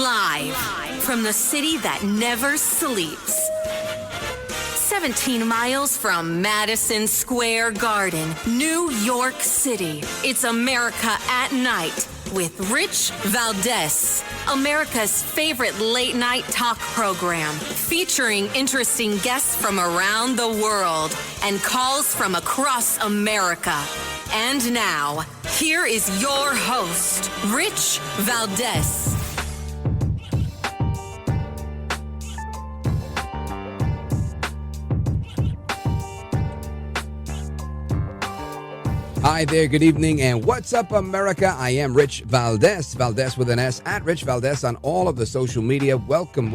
Live from the city that never sleeps. 17 miles from Madison Square Garden, New York City. It's America at Night with Rich Valdez, America's favorite late night talk program, featuring interesting guests from around the world and calls from across America. And now, here is your host, Rich Valdez. Hi there, good evening, and what's up, America? I am Rich Valdez, Valdez with an S, at Rich Valdez on all of the social media. Welcome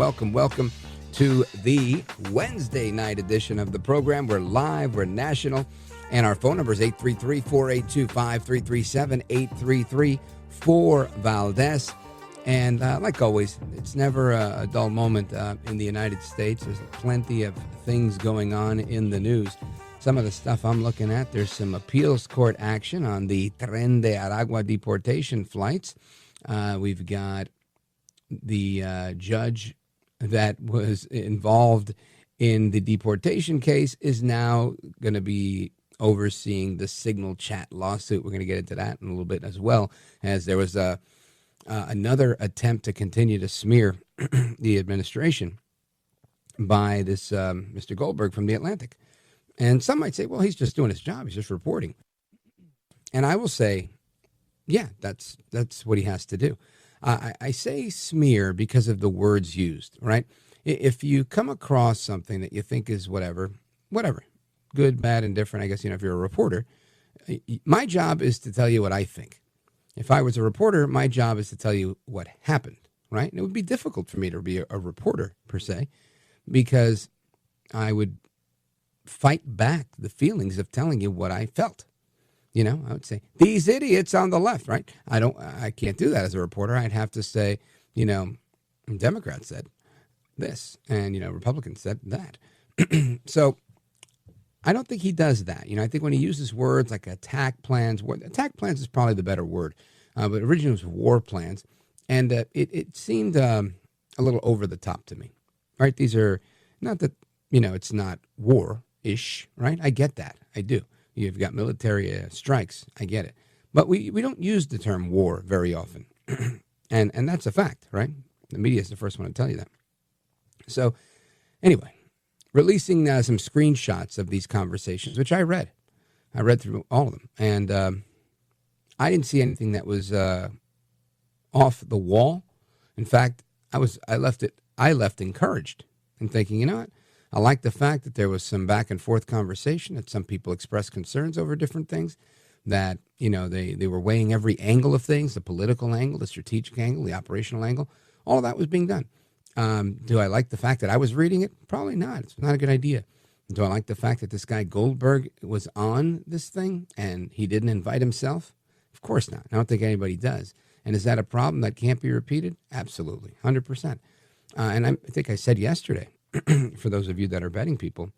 to the Wednesday night edition of the program. We're live, we're national, and our phone number is 833-482-5337, 833-4Valdez. And like always, it's never a dull moment in the United States. There's plenty of things going on in the news. Some of the stuff I'm looking at, there's some appeals court action on the Tren de Aragua deportation flights. We've got the judge that was involved in the deportation case is now going to be overseeing the Signal Chat lawsuit. We're going to get into that in a little bit, as well as there was another attempt to continue to smear the administration by this Mr. Goldberg from The Atlantic. And some might say, well, he's just doing his job. He's just reporting. And I will say, yeah, that's what he has to do. I say smear because of the words used, right? If you come across something that you think is whatever, good, bad, indifferent, I guess, if you're a reporter, my job is to tell you what I think. If I was a reporter, my job is to tell you what happened, right? And it would be difficult for me to be a reporter, per se, because I would fight back the feelings of telling you what I felt. I would say, these idiots on the left, right? I can't do that as a reporter. I'd have to say, Democrats said this and, Republicans said that. So I don't think he does that. I think when he uses words like attack plans is probably the better word. But originally it was war plans. And it seemed a little over the top to me, right? These are not that, it's not war-ish, right? I get that. I do. You've got military strikes. I get it. But we don't use the term war very often. and that's a fact, right? The media is the first one to tell you that. So anyway, releasing some screenshots of these conversations, which I read. I read through all of them. And I didn't see anything that was off the wall. In fact, I left encouraged and thinking, you know what? I like the fact that there was some back and forth conversation, that some people expressed concerns over different things, that, they were weighing every angle of things, the political angle, the strategic angle, the operational angle. All of that was being done. Do I like the fact that I was reading it? Probably not. It's not a good idea. Do I like the fact that this guy Goldberg was on this thing and he didn't invite himself? Of course not. I don't think anybody does. And is that a problem that can't be repeated? Absolutely, 100%. And I think I said yesterday, for those of you that are betting people,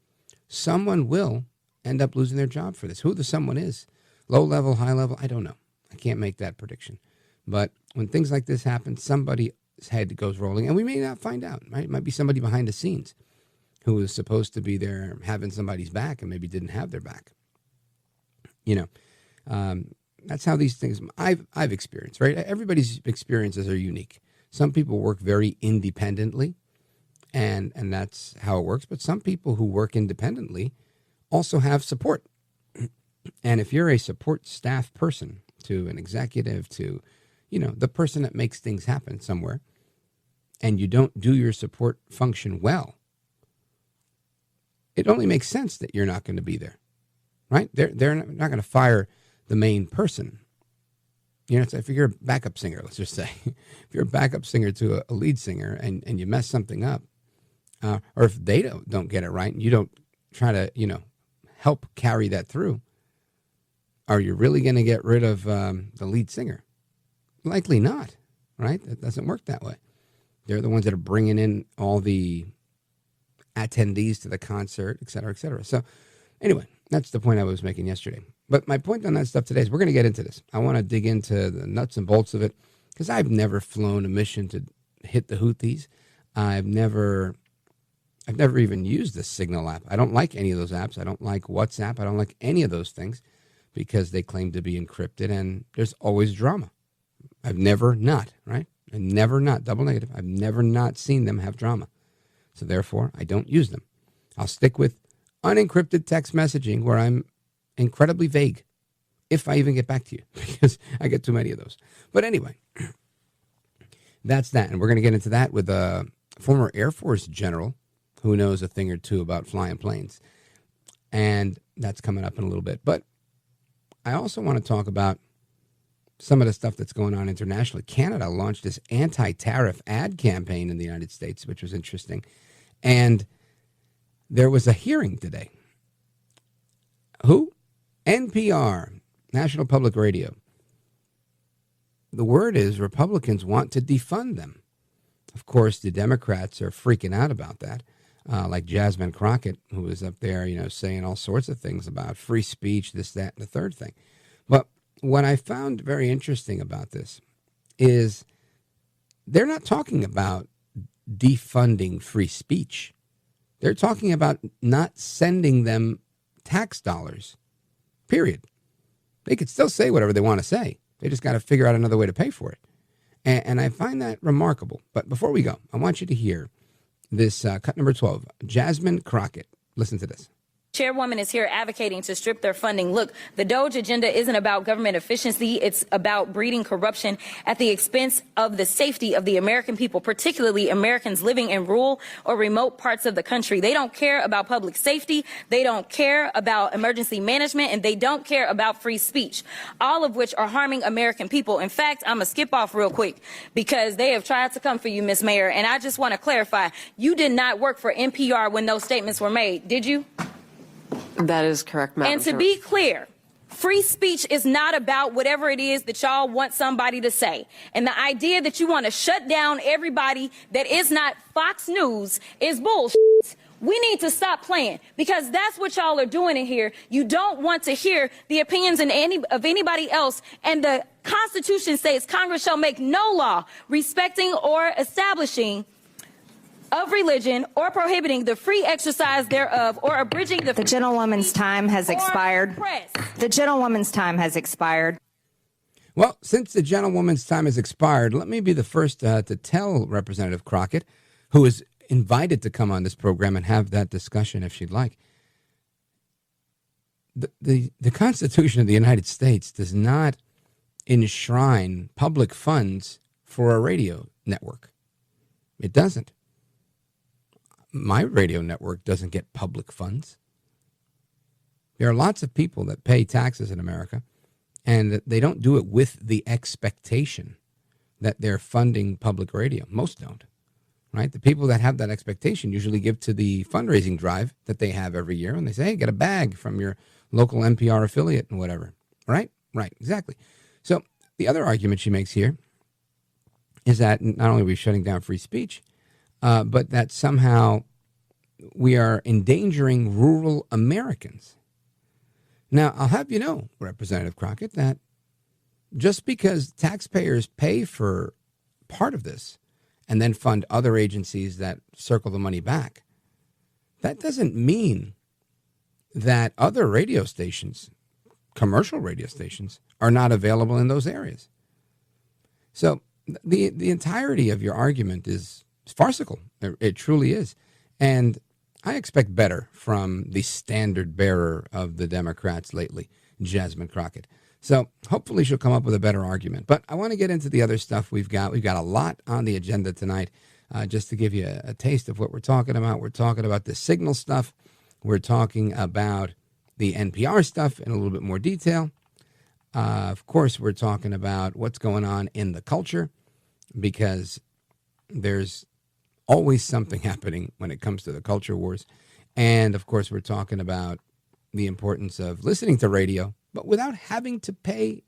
someone will end up losing their job for this. Who the someone is, low level, high level, I don't know. I can't make that prediction. But when things like this happen, somebody's head goes rolling, and we may not find out, right? It might be somebody behind the scenes who was supposed to be there having somebody's back and maybe didn't have their back. That's how these things I've experienced, right? Everybody's experiences are unique. Some people work very independently, and that's how it works. But some people who work independently also have support. And if you're a support staff person to an executive, to, the person that makes things happen somewhere, and you don't do your support function well, it only makes sense that you're not going to be there, right? They're not going to fire the main person. If you're a backup singer, let's just say, if you're a backup singer to a lead singer and you mess something up, or if they don't get it right and you don't try to, help carry that through, are you really going to get rid of the lead singer? Likely not, right? That doesn't work that way. They're the ones that are bringing in all the attendees to the concert, et cetera, et cetera. So anyway, that's the point I was making yesterday. But my point on that stuff today is we're going to get into this. I want to dig into the nuts and bolts of it because I've never flown a mission to hit the Houthis. I've never even used the Signal app. I don't like any of those apps. I don't like WhatsApp. I don't like any of those things because they claim to be encrypted, and there's always drama. I've never not, right? I've never not, double negative. I've never not seen them have drama. So therefore, I don't use them. I'll stick with unencrypted text messaging where I'm incredibly vague, if I even get back to you, because I get too many of those. But anyway, that's that. And we're going to get into that with a former Air Force general who knows a thing or two about flying planes. And that's coming up in a little bit. But I also want to talk about some of the stuff that's going on internationally. Canada launched this anti-tariff ad campaign in the United States, which was interesting. And there was a hearing today. Who? NPR, National Public Radio. The word is Republicans want to defund them. Of course, the Democrats are freaking out about that. Like Jasmine Crockett, who was up there, saying all sorts of things about free speech, this, that, and the third thing. But what I found very interesting about this is they're not talking about defunding free speech. They're talking about not sending them tax dollars, period. They could still say whatever they want to say. They just got to figure out another way to pay for it. And I find that remarkable. But before we go, I want you to hear this cut number 12, Jasmine Crockett. Listen to this. Chairwoman is here advocating to strip their funding. Look, the DOGE agenda isn't about government efficiency. It's about breeding corruption at the expense of the safety of the American people, particularly Americans living in rural or remote parts of the country. They don't care about public safety. They don't care about emergency management, and they don't care about free speech, all of which are harming American people. In fact, I'm going to skip off real quick because they have tried to come for you, Ms. Mayor. And I just want to clarify, you did not work for NPR when those statements were made, did you? That is correct, Madam And to be clear, free speech is not about whatever it is that y'all want somebody to say. And the idea that you want to shut down everybody that is not Fox News is bullshit. We need to stop playing because that's what y'all are doing in here. You don't want to hear the opinions of anybody else. And the Constitution says Congress shall make no law respecting or establishing of religion or prohibiting the free exercise thereof or abridging the gentlewoman's time has expired. The gentlewoman's time has expired. Well, since the gentlewoman's time has expired, let me be the first to tell Representative Crockett, who is invited to come on this program and have that discussion if she'd like. The Constitution of the United States does not enshrine public funds for a radio network. It doesn't. My radio network doesn't get public funds. There are lots of people that pay taxes in America, and they don't do it with the expectation that they're funding public radio. Most don't, right? The people that have that expectation usually give to the fundraising drive that they have every year, and they say, hey, get a bag from your local NPR affiliate and whatever, right? Right, exactly. So the other argument she makes here is that not only are we shutting down free speech, but that somehow we are endangering rural Americans. Now, I'll have you know, Representative Crockett, that just because taxpayers pay for part of this and then fund other agencies that circle the money back, that doesn't mean that other radio stations, commercial radio stations, are not available in those areas. So the entirety of your argument is farcical. It truly is. And I expect better from the standard bearer of the Democrats lately, Jasmine Crockett. So hopefully she'll come up with a better argument. But I want to get into the other stuff we've got. We've got a lot on the agenda tonight. Just to give you a taste of what we're talking about. We're talking about the Signal stuff. We're talking about the NPR stuff in a little bit more detail. Of course, we're talking about what's going on in the culture, because there's always something happening when it comes to the culture wars. And, of course, we're talking about the importance of listening to radio, but without having to pay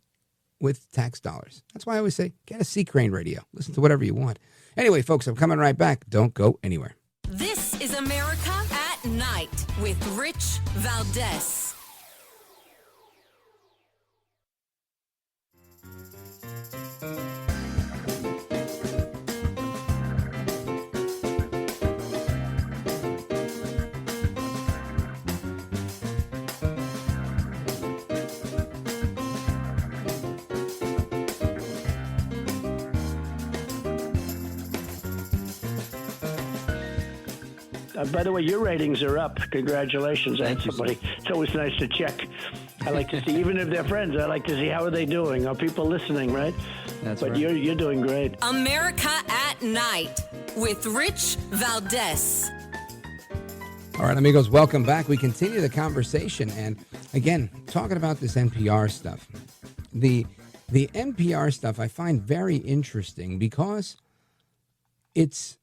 with tax dollars. That's why I always say, get a C Crane radio. Listen to whatever you want. Anyway, folks, I'm coming right back. Don't go anywhere. This is America at Night with Rich Valdez. By the way, your ratings are up. Congratulations. Thank you, somebody. It's always nice to check. I like to see, even if they're friends, I like to see how are they doing. Are people listening, right? That's but right. You're doing great. America at Night with Rich Valdez. All right, amigos, welcome back. We continue the conversation. And again, talking about this NPR stuff. The NPR stuff I find very interesting because it's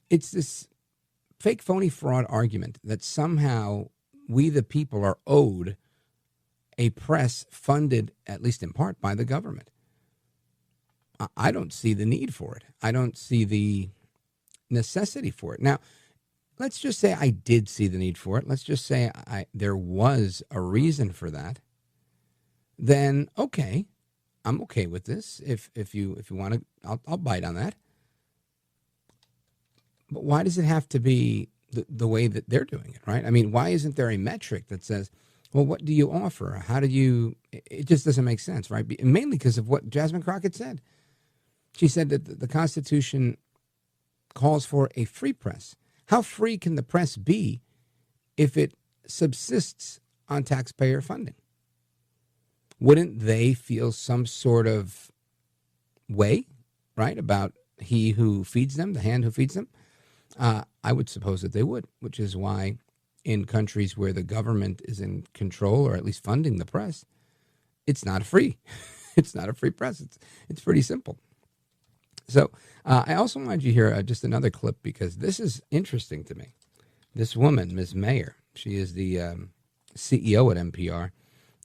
this fake, phony, fraud argument that somehow we, the people, are owed a press funded, at least in part, by the government. I don't see the need for it. I don't see the necessity for it. Now, let's just say I did see the need for it. Let's just say there was a reason for that. Then, okay, I'm okay with this. If you want to, I'll bite on that. But why does it have to be the way that they're doing it, right? I mean, why isn't there a metric that says, well, what do you offer? How do you, it just doesn't make sense, right? Mainly because of what Jasmine Crockett said. She said that the Constitution calls for a free press. How free can the press be if it subsists on taxpayer funding? Wouldn't they feel some sort of way, right, about he who feeds them, the hand who feeds them? I would suppose that they would, which is why in countries where the government is in control or at least funding the press, it's not free. It's not a free press. It's pretty simple. So I also wanted you to hear just another clip because this is interesting to me. This woman, Ms. Mayer, she is the CEO at NPR.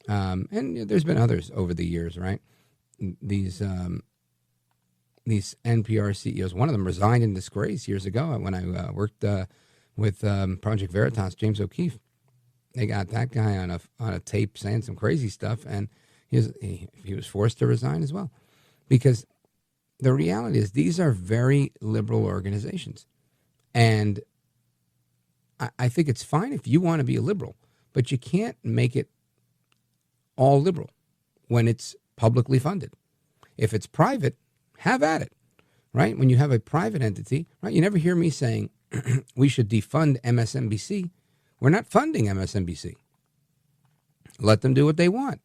And there's been others over the years, right? These NPR CEOs, one of them resigned in disgrace years ago when I worked with Project Veritas, James O'Keefe. They got that guy on a tape saying some crazy stuff, and he was forced to resign as well. Because the reality is these are very liberal organizations. And I think it's fine if you want to be a liberal, but you can't make it all liberal when it's publicly funded. If it's private, have at it, right? When you have a private entity, right? You never hear me saying we should defund MSNBC. We're not funding MSNBC. Let them do what they want.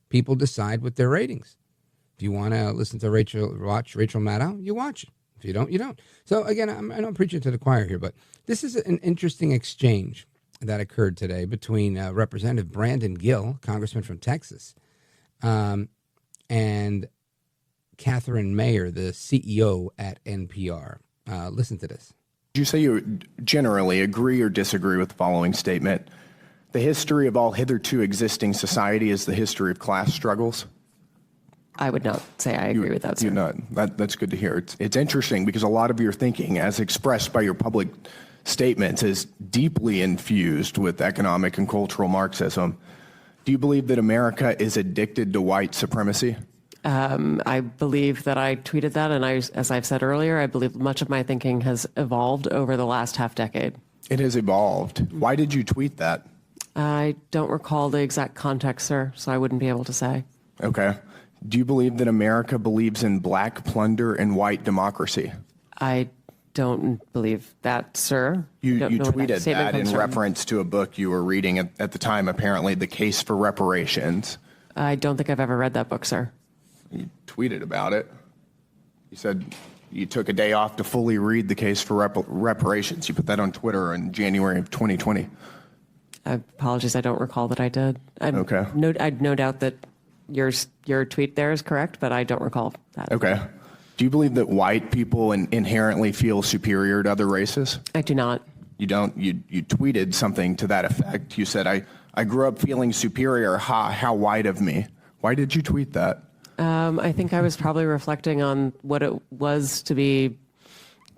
People decide with their ratings. If you want to listen to watch Rachel Maddow, you watch it. If you don't, you don't. So again, I don't preach it to the choir here, but this is an interesting exchange that occurred today between Representative Brandon Gill, congressman from Texas, and Catherine Mayer, the CEO at NPR. Listen to this. Would you say you generally agree or disagree with the following statement? The history of all hitherto existing society is the history of class struggles? I would not say I agree with that, sir. That's good to hear. It's interesting because a lot of your thinking, as expressed by your public statements, is deeply infused with economic and cultural Marxism. Do you believe that America is addicted to white supremacy? I believe that I tweeted that, and as I've said earlier, I believe much of my thinking has evolved over the last half decade. It has evolved. Why did you tweet that? I don't recall the exact context, sir, so I wouldn't be able to say. Okay. Do you believe that America believes in black plunder and white democracy? I don't believe that, sir. You tweeted that in reference to a book you were reading at the time, apparently, The Case for Reparations. I don't think I've ever read that book, sir. You tweeted about it. You said you took a day off to fully read The Case for Reparations. You put that on Twitter in January of 2020. Apologies, I don't recall that I did. Okay. I no doubt that your tweet there is correct, but I don't recall that. Okay. Do you believe that white people inherently feel superior to other races? I do not. You don't? You tweeted something to that effect. You said, I grew up feeling superior. How white of me. Why did you tweet that? I think I was probably reflecting on what it was to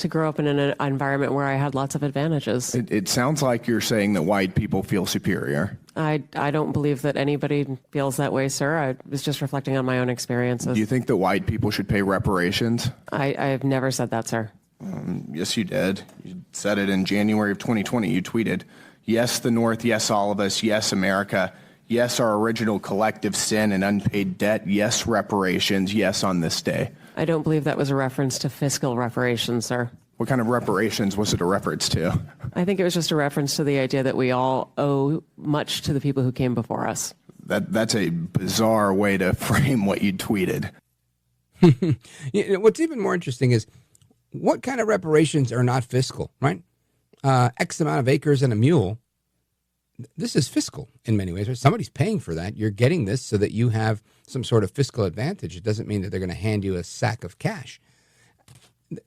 grow up in an environment where I had lots of advantages. It sounds like you're saying that white people feel superior. I don't believe that anybody feels that way, sir. I was just reflecting on my own experiences. Do you think that white people should pay reparations? I have never said that, sir. Yes, you did. You said it in January of 2020. You tweeted, yes, the North, yes, all of us, yes, America, yes, our original collective sin and unpaid debt, yes, reparations, yes, on this day. I don't believe that was a reference to fiscal reparations, sir. What kind of reparations was it a reference to? I think it was just a reference to the idea that we all owe much to the people who came before us. That's a bizarre way to frame what you tweeted. What's even more interesting is what kind of reparations are not fiscal, right? X amount of acres and a mule. This is fiscal in many ways. Right? Somebody's paying for that. You're getting this so that you have some sort of fiscal advantage. It doesn't mean that they're going to hand you a sack of cash.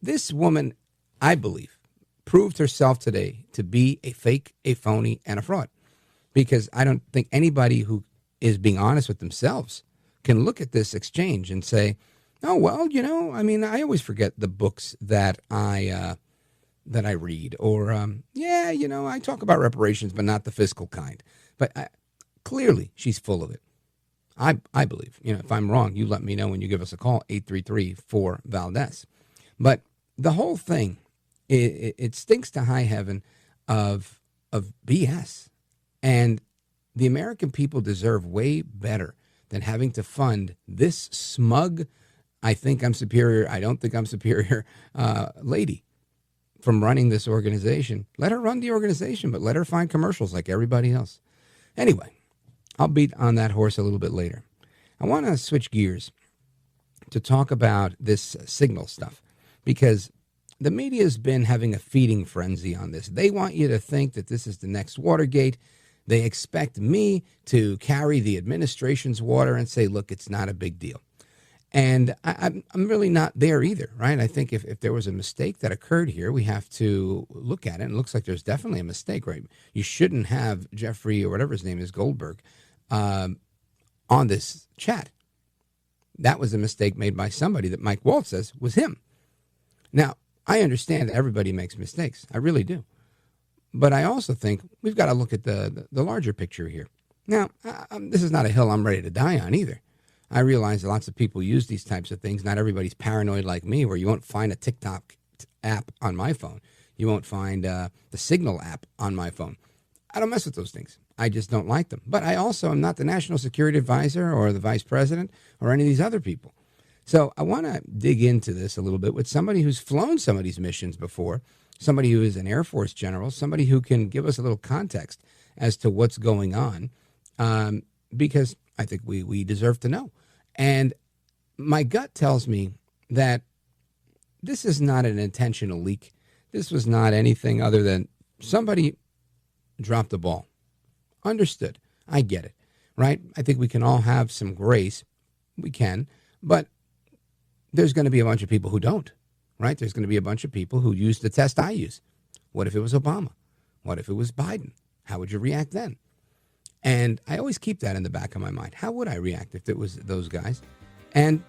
This woman, I believe, proved herself today to be a fake, a phony, and a fraud. Because I don't think anybody who is being honest with themselves can look at this exchange and say, oh, well, I always forget the books that I read. Or, I talk about reparations, but not the fiscal kind. But clearly, she's full of it. I believe. If I'm wrong, you let me know when you give us a call, 833-4-VALDEZ. But the whole thing, it stinks to high heaven of BS. And the American people deserve way better than having to fund this smug, I think I'm superior, I don't think I'm superior lady from running this organization. Let her run the organization, but let her find commercials like everybody else. Anyway, I'll beat on that horse a little bit later. I want to switch gears to talk about this signal stuff because the media has been having a feeding frenzy on this. They want you to think that this is the next Watergate. They expect me to carry the administration's water and say, look, it's not a big deal. And I'm really not there either, right? I think if there was a mistake that occurred here, we have to look at it. And it looks like there's definitely a mistake, right? You shouldn't have Jeffrey, or whatever his name is, Goldberg, on this chat. That was a mistake made by somebody that Mike Waltz says was him. Now, I understand that everybody makes mistakes. I really do. But I also think we've got to look at the larger picture here. Now, this is not a hill I'm ready to die on either. I realize that lots of people use these types of things. Not everybody's paranoid like me, where you won't find a TikTok app on my phone. You won't find the Signal app on my phone. I don't mess with those things. I just don't like them. But I also am not the national security advisor or the vice president or any of these other people. So I want to dig into this a little bit with somebody who's flown some of these missions before, somebody who is an Air Force general, somebody who can give us a little context as to what's going on, because I think we deserve to know. And my gut tells me that this is not an intentional leak. This was not anything other than somebody dropped the ball. Understood. I get it, right? I think we can all have some grace. We can, but there's going to be a bunch of people who don't, right? There's going to be a bunch of people who use the test I use. What if it was Obama? What if it was Biden? How would you react then? And I always keep that in the back of my mind. How would I react if it was those guys? And,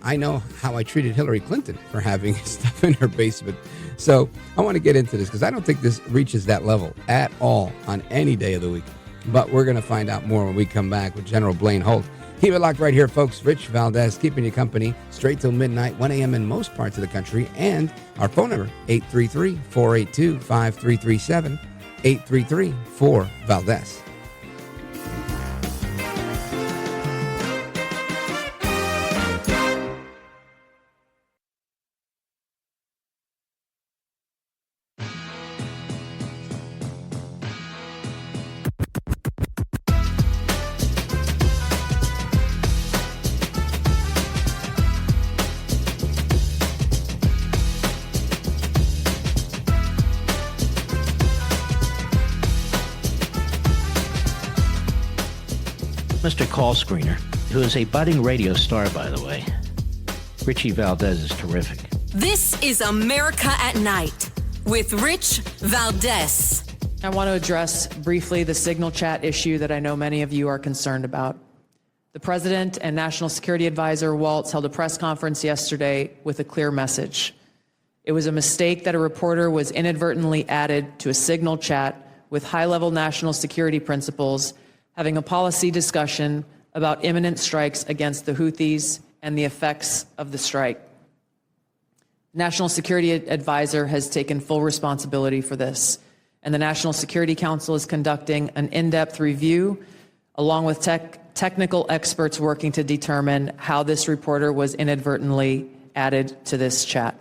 I know how I treated Hillary Clinton for having stuff in her basement. So I want to get into this because I don't think this reaches that level at all on any day of the week. But we're going to find out more when we come back with General Blaine Holt. Keep it locked right here, folks. Rich Valdez keeping you company straight till midnight, 1 a.m. in most parts of the country. And our phone number, 833-482-5337, 833-4-VALDEZ. Mr. Call Screener, who is a budding radio star, by the way. Richie Valdez is terrific. This is America at Night with Rich Valdez. I want to address briefly the Signal chat issue that I know many of you are concerned about. The President and National Security Advisor Waltz held a press conference yesterday with a clear message. It was a mistake that a reporter was inadvertently added to a Signal chat with high-level national security principals having a policy discussion about imminent strikes against the Houthis and the effects of the strike. The National Security Advisor has taken full responsibility for this, and the National Security Council is conducting an in-depth review along with technical experts working to determine how this reporter was inadvertently added to this chat.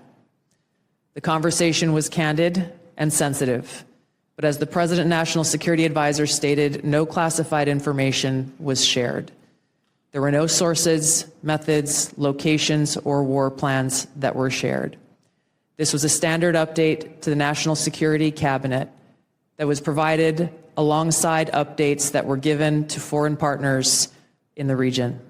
The conversation was candid and sensitive, but as the President National Security Advisor stated, no classified information was shared. There were no sources, methods, locations, or war plans that were shared. This was a standard update to the National Security Cabinet that was provided alongside updates that were given to foreign partners in the region.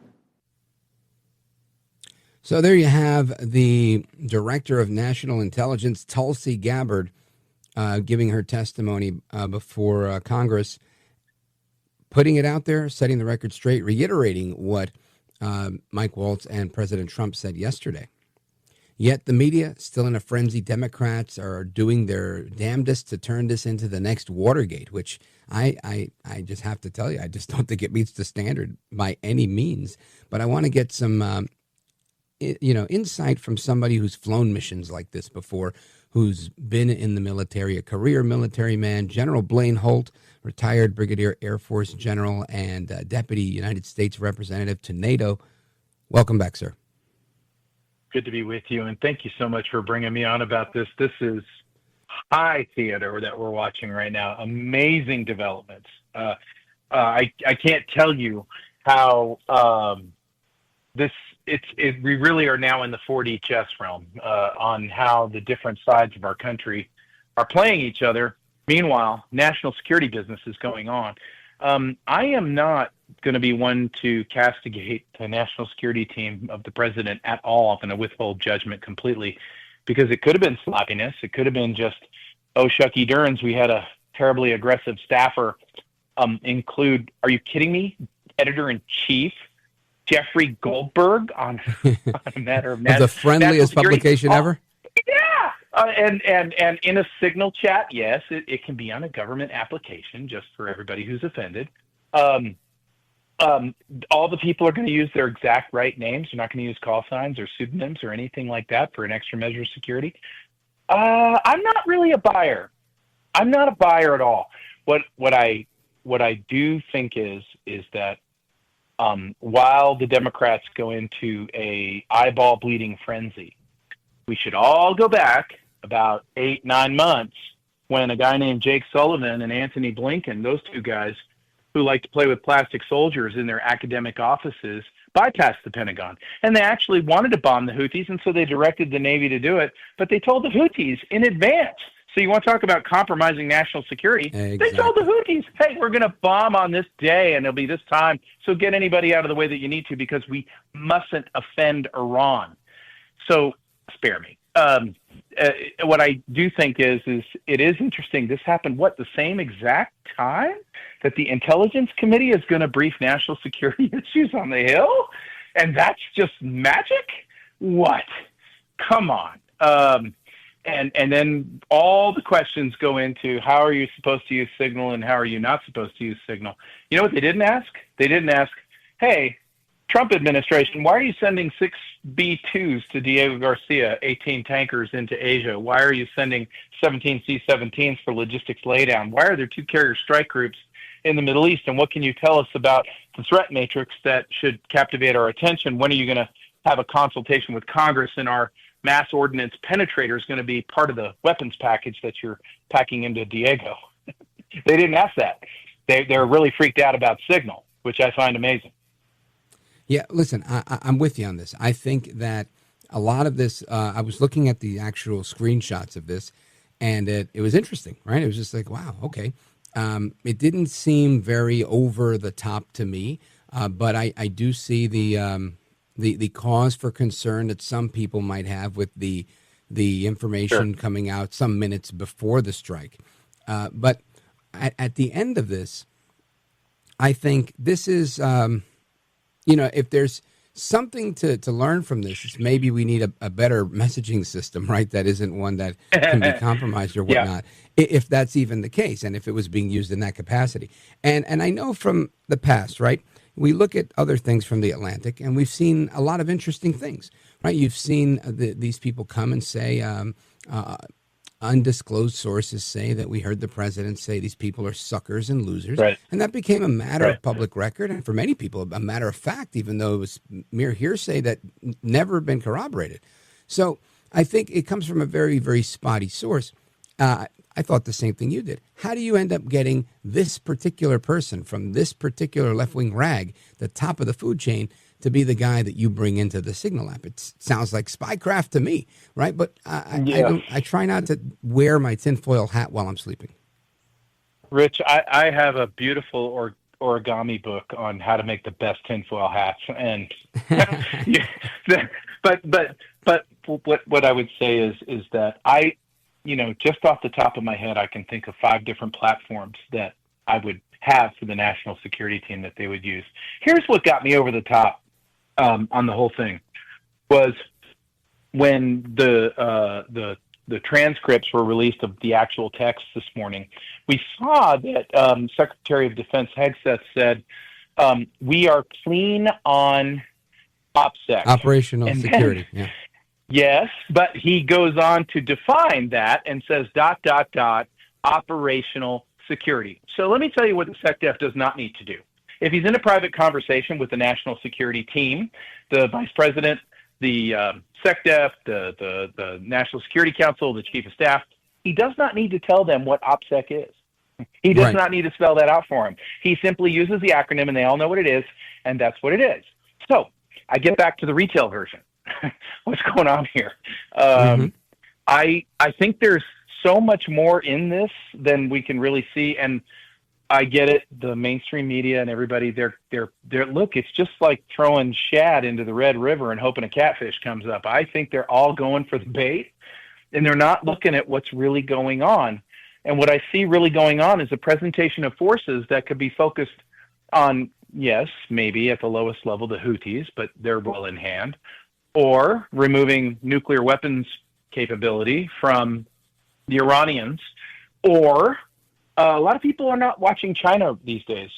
So there you have the Director of National Intelligence, Tulsi Gabbard, giving her testimony before Congress, putting it out there, setting the record straight, reiterating what Mike Waltz and President Trump said yesterday. Yet the media, still in a frenzy, Democrats are doing their damnedest to turn this into the next Watergate, which I just have to tell you, I just don't think it meets the standard by any means. But I want to get some insight from somebody who's flown missions like this before, who's been in the military, a career military man, General Blaine Holt, retired Brigadier Air Force General and Deputy United States Representative to NATO. Welcome back, sir. Good to be with you, and thank you so much for bringing me on about this. This is high theater that we're watching right now. Amazing developments. I can't tell you how we really are now in the 4D chess realm on how the different sides of our country are playing each other. Meanwhile, national security business is going on. I am not going to be one to castigate the national security team of the president at all. I'm going to withhold judgment completely, because it could have been sloppiness. It could have been just, oh, shucky durns, we had a terribly aggressive staffer include, are you kidding me, Editor-in-Chief Jeffrey Goldberg on a matter of the friendliest publication ever? Yeah. And in a signal chat, yes, it can be on a government application, just for everybody who's offended. All the people are going to use their exact right names. They're not going to use call signs or pseudonyms or anything like that for an extra measure of security. I'm not really a buyer. I'm not a buyer at all. What I do think is that while the Democrats go into a eyeball bleeding frenzy, we should all go back about 8-9 months when a guy named Jake Sullivan and Anthony Blinken, those two guys who like to play with plastic soldiers in their academic offices, bypassed the Pentagon. And they actually wanted to bomb the Houthis, and so they directed the Navy to do it. But they told the Houthis in advance. So you want to talk about compromising national security? Exactly. They told the Houthis, hey, we're going to bomb on this day, and it'll be this time. So get anybody out of the way that you need to, because we mustn't offend Iran. So spare me. What I do think is it is interesting. This happened, the same exact time that the Intelligence Committee is going to brief national security issues on the Hill? And that's just magic? What? Come on. And then all the questions go into how are you supposed to use signal and how are you not supposed to use signal? You know what they didn't ask? They didn't ask, hey, Trump administration, why are you sending 6 B-2s to Diego Garcia, 18 tankers into Asia? Why are you sending 17 C-17s for logistics laydown? Why are there 2 carrier strike groups in the Middle East? And what can you tell us about the threat matrix that should captivate our attention? When are you going to have a consultation with Congress, and our mass ordnance penetrator is going to be part of the weapons package that you're packing into Diego? They didn't ask that. They're really freaked out about signal, which I find amazing. Yeah, listen, I'm with you on this. I think that a lot of this, I was looking at the actual screenshots of this, and it was interesting, right? It was just like, wow, okay. It didn't seem very over the top to me, but I do see the cause for concern that some people might have with the information coming out some minutes before the strike. But at the end of this, I think this is... if there's something to learn from this, it's maybe we need a better messaging system, right? That isn't one that can be compromised or whatnot, if that's even the case, and if it was being used in that capacity. And I know from the past, right, we look at other things from the Atlantic, and we've seen a lot of interesting things, right? You've seen these people come and say, undisclosed sources say that we heard the president say these people are suckers and losers. Right. And that became a matter of public record, and for many people, a matter of fact, even though it was mere hearsay that never been corroborated. So I think it comes from a very, very spotty source. I thought the same thing you did. How do you end up getting this particular person from this particular left-wing rag, the top of the food chain, to be the guy that you bring into the Signal app? It sounds like spycraft to me, right? But I try not to wear my tinfoil hat while I'm sleeping. Rich, I have a beautiful origami book on how to make the best tinfoil hats, and but what I would say is that just off the top of my head, I can think of 5 different platforms that I would have for the national security team that they would use. Here's what got me over the top on the whole thing was when the transcripts were released of the actual text this morning. We saw that Secretary of Defense Hegseth said, we are clean on OPSEC. Operational security, yeah. Yes, but he goes on to define that and says ... operational security. So let me tell you what the SecDef does not need to do. If he's in a private conversation with the national security team, the vice president, the SecDef, the National Security Council, the chief of staff, he does not need to tell them what OPSEC is. He does not need to spell that out for him. He simply uses the acronym, and they all know what it is, and that's what it is. So I get back to the retail version. What's going on here? I think there's so much more in this than we can really see, and I get it. The mainstream media and everybody, they're look. It's just like throwing shad into the Red River and hoping a catfish comes up. I think they're all going for the bait, and they're not looking at what's really going on. And what I see really going on is a presentation of forces that could be focused on, yes, maybe at the lowest level, the Houthis, but they're well in hand. Or removing nuclear weapons capability from the Iranians, or a lot of people are not watching China these days.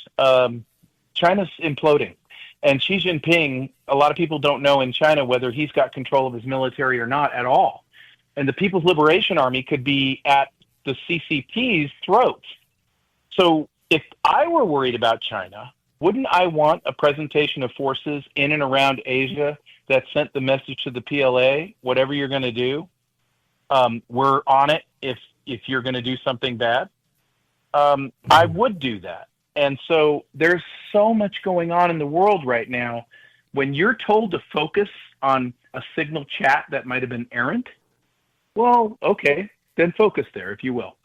China's imploding, and Xi Jinping, a lot of people don't know in China whether he's got control of his military or not at all. And the People's Liberation Army could be at the CCP's throats. So if I were worried about China, wouldn't I want a presentation of forces in and around Asia that sent the message to the PLA, whatever you're going to do, we're on it if you're going to do something bad? I would do that. And so there's so much going on in the world right now. When you're told to focus on a Signal chat that might have been errant, well, okay, then focus there, if you will.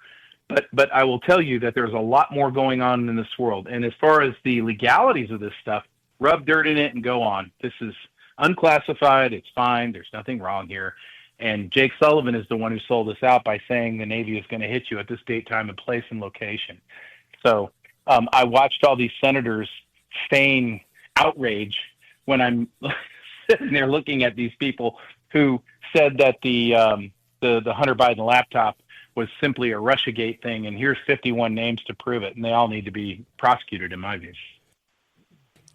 But I will tell you that there's a lot more going on in this world. And as far as the legalities of this stuff, rub dirt in it and go on. This is unclassified. It's fine. There's nothing wrong here. And Jake Sullivan is the one who sold us out by saying the Navy is going to hit you at this date, time, and place and location. So I watched all these senators feign outrage when I'm sitting there looking at these people who said that the Hunter Biden laptop was simply a Russiagate thing, and here's 51 names to prove it, and they all need to be prosecuted, in my view.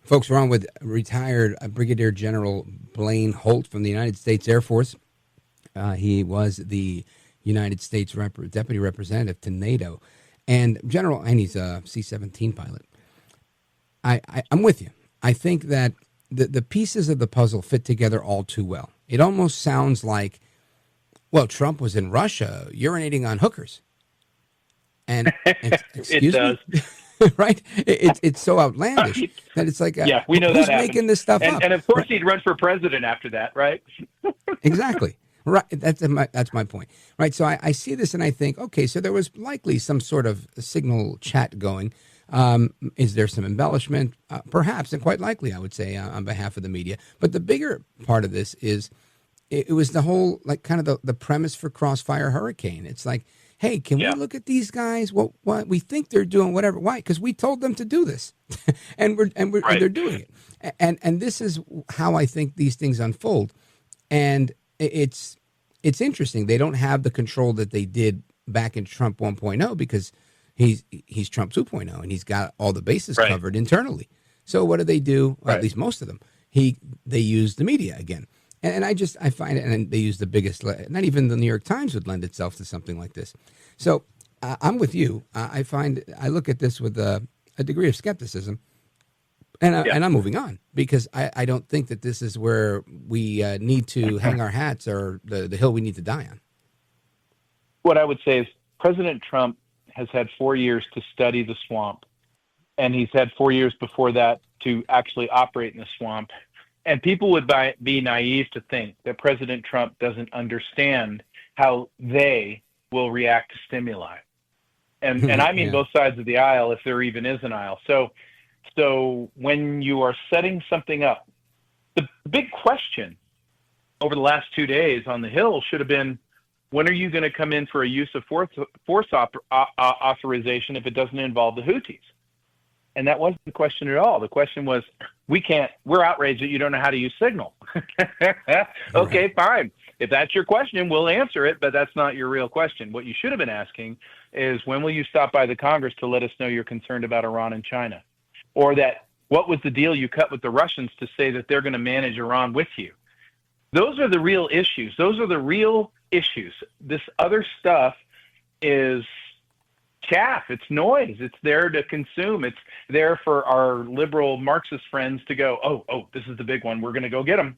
Folks, we're on with retired Brigadier General Blaine Holt from the United States Air Force. He was the United States Deputy Representative to NATO. And he's a C-17 pilot. I'm with you. I think that the pieces of the puzzle fit together all too well. It almost sounds like, well, Trump was in Russia urinating on hookers. And excuse me? Right? It's so outlandish that it's like, yeah, we know who's that making this stuff up? And of course he'd run for president after that, right? Exactly. Right. That's my point. Right. So I see this and I think, okay, so there was likely some sort of Signal chat going. Is there some embellishment? Perhaps, and quite likely, I would say, on behalf of the media. But the bigger part of this is it was the whole, like, kind of the premise for Crossfire Hurricane. It's like, hey, can we look at these guys? What we think they're doing, whatever. Why? Because we told them to do this, and they're doing it. And this is how I think these things unfold. And it's interesting. They don't have the control that they did back in Trump 1.0 because he's Trump 2.0 and he's got all the bases covered internally. So what do? Or at least most of them. They use the media again. And I find it, and they use the biggest, not even the New York Times would lend itself to something like this. So I'm with you. I look at this with a degree of skepticism. And I'm moving on because I don't think that this is where we need to hang our hats or the hill we need to die on. What I would say is President Trump has had 4 years to study the swamp, and he's had 4 years before that to actually operate in the swamp. And people would be naive to think that President Trump doesn't understand how they will react to stimuli. And I mean both sides of the aisle, if there even is an aisle. So when you are setting something up, the big question over the last 2 days on the Hill should have been, when are you going to come in for a use of force authorization if it doesn't involve the Houthis? And that wasn't the question at all. The question was, we're outraged that you don't know how to use signal. Okay, fine. If that's your question, we'll answer it, but that's not your real question. What you should have been asking is, when will you stop by the Congress to let us know you're concerned about Iran and China? Or that, what was the deal you cut with the Russians to say that they're going to manage Iran with you? Those are the real issues. Those are the real issues. This other stuff is chaff. It's noise. It's there to consume. It's there for our liberal Marxist friends to go, oh, this is the big one. We're going to go get them.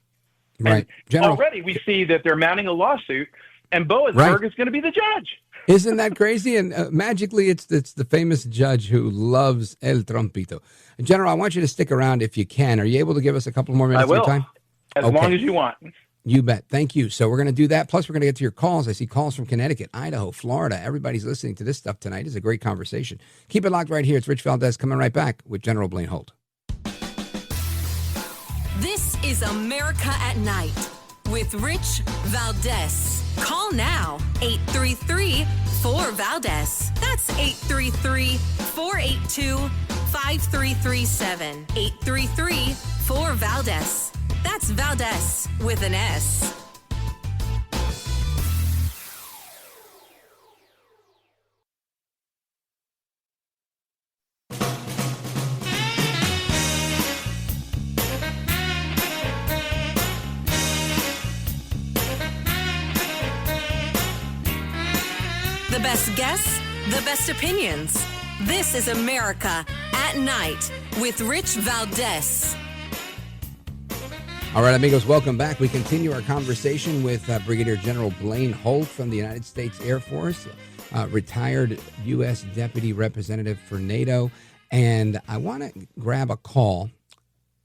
Right. General, already we see that they're mounting a lawsuit, and Boasberg is going to be the judge. Isn't that crazy? And magically, it's the famous judge who loves El Trompito. General, I want you to stick around if you can. Are you able to give us a couple more minutes of your time? As long as you want. You bet. Thank you. So we're going to do that. Plus, we're going to get to your calls. I see calls from Connecticut, Idaho, Florida. Everybody's listening to this stuff tonight. It's a great conversation. Keep it locked right here. It's Rich Valdez coming right back with General Blaine Holt. This is America at Night with Rich Valdez. Call now, 833-4-VALDEZ. That's 833-482-5337. 833-4-VALDEZ. That's Valdez with an S. The best guests, the best opinions. This is America at Night with Rich Valdez. All right, amigos, welcome back. We continue our conversation with Brigadier General Blaine Holt from the United States Air Force, retired U.S. Deputy Representative for NATO. And I want to grab a call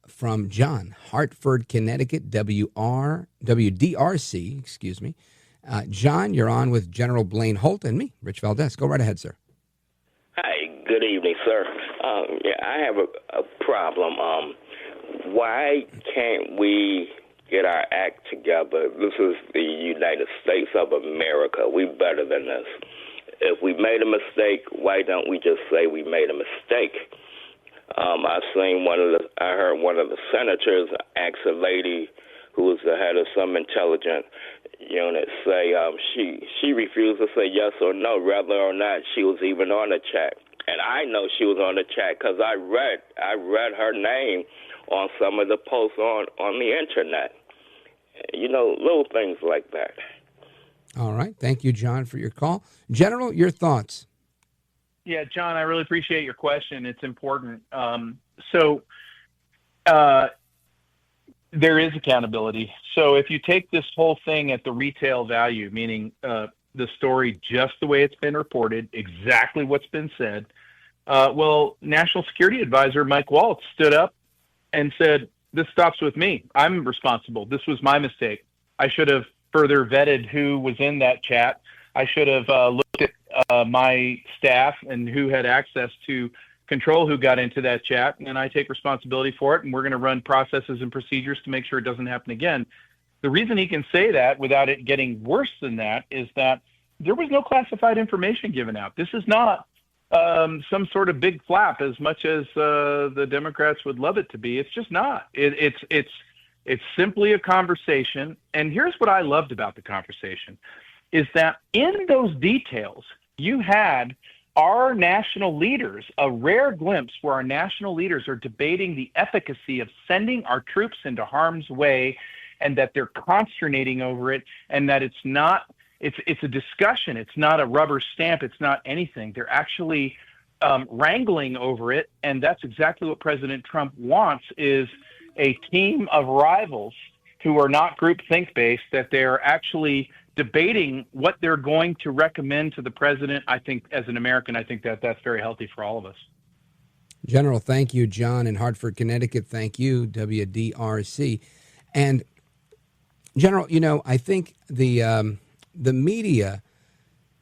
from John, Hartford, Connecticut, WDRC, excuse me. John, you're on with General Blaine Holt and me, Rich Valdez. Go right ahead, sir. Hi, good evening, sir. I have a problem. Why can't we get our act together? This is the United States of America. We're better than this. If we made a mistake, why don't we just say we made a mistake? I heard one of the senators ask a lady who was the head of some intelligence unit say she refused to say yes or no, whether or not she was even on the chat. And I know she was on the chat because I read her name on some of the posts on the internet. Little things like that. All right. Thank you, John, for your call. General, your thoughts? Yeah, John, I really appreciate your question. It's important. There is accountability. So if you take this whole thing at the retail value, meaning the story just the way it's been reported, exactly what's been said, National Security Advisor Mike Waltz stood up and said, this stops with me. I'm responsible. This was my mistake. I should have further vetted who was in that chat. I should have looked at my staff and who had access to control who got into that chat, and I take responsibility for it, and we're going to run processes and procedures to make sure it doesn't happen again. The reason he can say that without it getting worse than that is that there was no classified information given out. This is not some sort of big flap as much as the Democrats would love it to be. It's just not. It's simply a conversation. And here's what I loved about the conversation is that in those details, you had our national leaders, a rare glimpse where our national leaders are debating the efficacy of sending our troops into harm's way, and that they're consternating over it, and that it's a discussion. It's not a rubber stamp. It's not anything. They're actually wrangling over it. And that's exactly what President Trump wants, is a team of rivals who are not groupthink based, that they're actually debating what they're going to recommend to the president. I think as an American, I think that that's very healthy for all of us. General, thank you. John in Hartford, Connecticut, thank you. WDRC. And General, I think the media,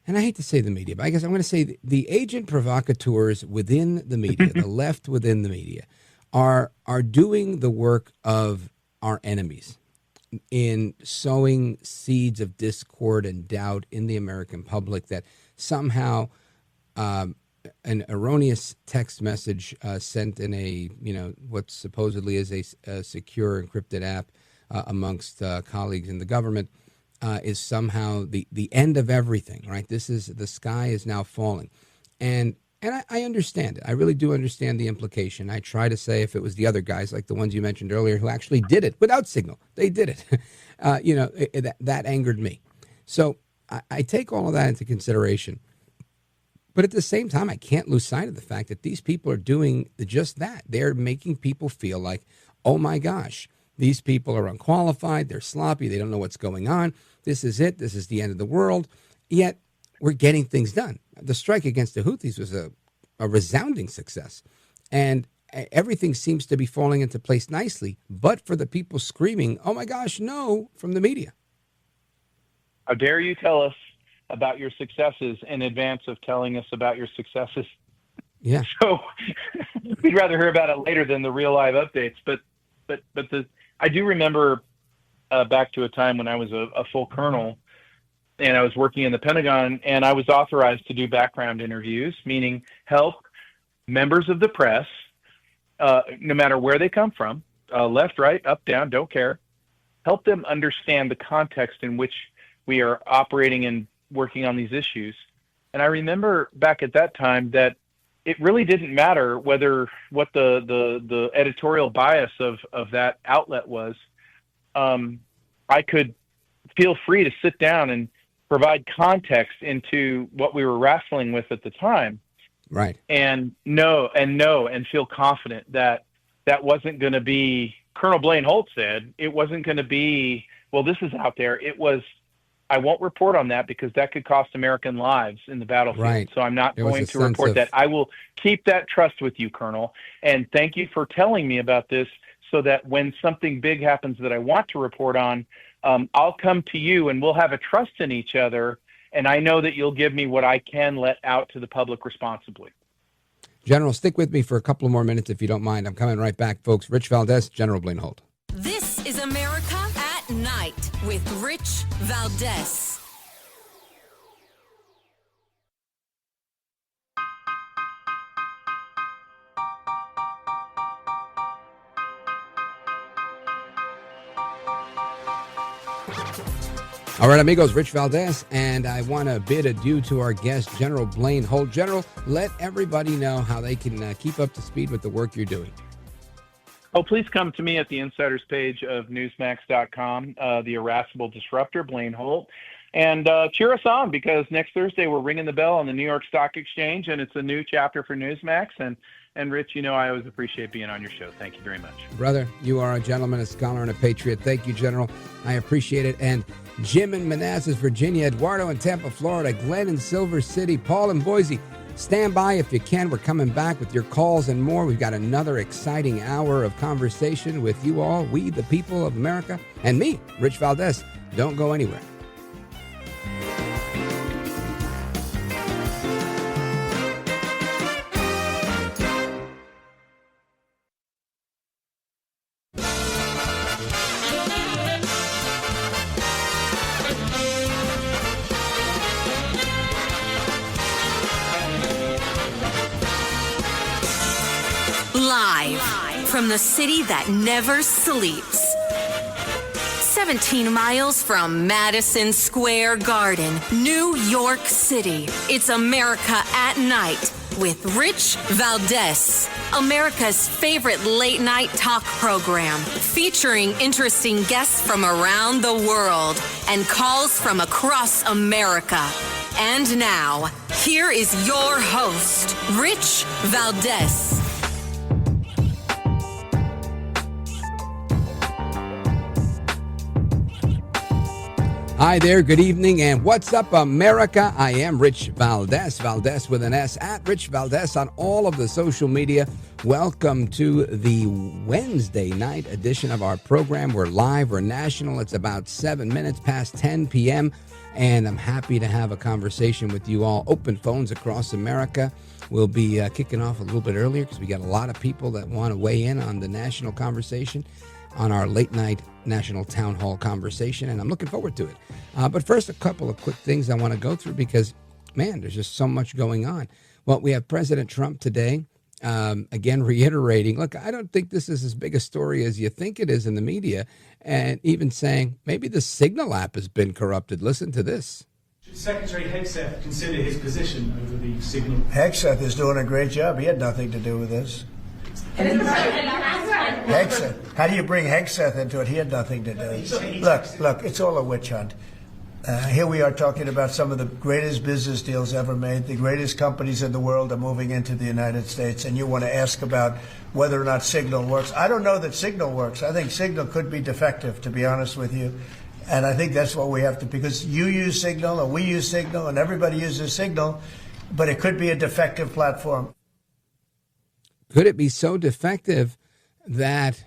and I hate to say the media, but I guess I'm going to say the agent provocateurs within the media, the left within the media, are doing the work of our enemies in sowing seeds of discord and doubt in the American public, that somehow an erroneous text message sent in a, what supposedly is a secure encrypted app amongst colleagues in the government is somehow the end of everything, right? The sky is now falling. And I understand it. I really do understand the implication. I try to say, if it was the other guys, like the ones you mentioned earlier, who actually did it without signal, they did it. That angered me. So I take all of that into consideration. But at the same time, I can't lose sight of the fact that these people are doing just that. They're making people feel like, oh my gosh, these people are unqualified, they're sloppy, they don't know what's going on. This is it. This is the end of the world. Yet we're getting things done. The strike against the Houthis was a resounding success. And everything seems to be falling into place nicely, but for the people screaming, oh my gosh, no, from the media. How dare you tell us about your successes in advance of telling us about your successes? Yeah. So we'd rather hear about it later than the real live updates. But I do remember back to a time when I was a full colonel, and I was working in the Pentagon, and I was authorized to do background interviews, meaning help members of the press, no matter where they come from, left, right, up, down, don't care, help them understand the context in which we are operating and working on these issues. And I remember back at that time that it really didn't matter what the editorial bias of that outlet was. I could feel free to sit down and provide context into what we were wrestling with at the time. Right. And feel confident that that wasn't going to be, Colonel Blaine Holt said, it wasn't going to be, well, this is out there. It was, I won't report on that because that could cost American lives in the battlefield. Right. So I'm not going to report that. I will keep that trust with you, Colonel. And thank you for telling me about this, so that when something big happens that I want to report on, I'll come to you and we'll have a trust in each other. And I know that you'll give me what I can let out to the public responsibly. General, stick with me for a couple of more minutes if you don't mind. I'm coming right back, folks. Rich Valdez, General Blaine Holt. This is America at Night with Rich Valdez. All right, amigos, Rich Valdez, and I want to bid adieu to our guest, General Blaine Holt. General, let everybody know how they can keep up to speed with the work you're doing. Oh, please come to me at the insiders page of Newsmax.com, the irascible disruptor, Blaine Holt, and cheer us on, because next Thursday we're ringing the bell on the New York Stock Exchange, and it's a new chapter for Newsmax. And Rich, I always appreciate being on your show. Thank you very much. Brother, you are a gentleman, a scholar, and a patriot. Thank you, General. I appreciate it. And Jim in Manassas, Virginia, Eduardo in Tampa, Florida, Glenn in Silver City, Paul in Boise. Stand by if you can. We're coming back with your calls and more. We've got another exciting hour of conversation with you all, we the people of America, and me, Rich Valdez. Don't go anywhere. Live from the city that never sleeps. 17 miles from Madison Square Garden, New York City. It's America at Night with Rich Valdez. America's favorite late night talk program, featuring interesting guests from around the world and calls from across America. And now, Here is your host, Rich Valdez. Hi there, good evening, and what's up, America? I am Rich Valdez, Valdez with an S, at Rich Valdez on all of the social media. Welcome to the Wednesday night edition of our program. We're live, we're national. It's about 7 minutes past 10 p.m., and I'm happy to have a conversation with you all. Open phones across America. We'll be kicking off a little bit earlier because we got a lot of people that want to weigh in on the national conversation, on our late night national town hall conversation, and I'm looking forward to it. But first, a couple of quick things I want to go through because, man, there's just so much going on. Well, we have President Trump today, again, reiterating, look, I don't think this is as big a story as you think it is in the media, and even saying maybe the Signal app has been corrupted. Listen to this. Should Secretary Hegseth consider his position over the Signal? Hegseth is doing a great job. He had nothing to do with this. Hegseth. How do you bring Hegseth into it? He had nothing to do. Look, it's all a witch hunt. Here we are talking about some of the greatest business deals ever made. The greatest companies in the world are moving into the United States, and you want to ask about whether or not Signal works. I don't know that Signal works. I think Signal could be defective, to be honest with you. And I think that's what we have to, because you use Signal and we use Signal and everybody uses Signal, but it could be a defective platform. Could it be so defective that,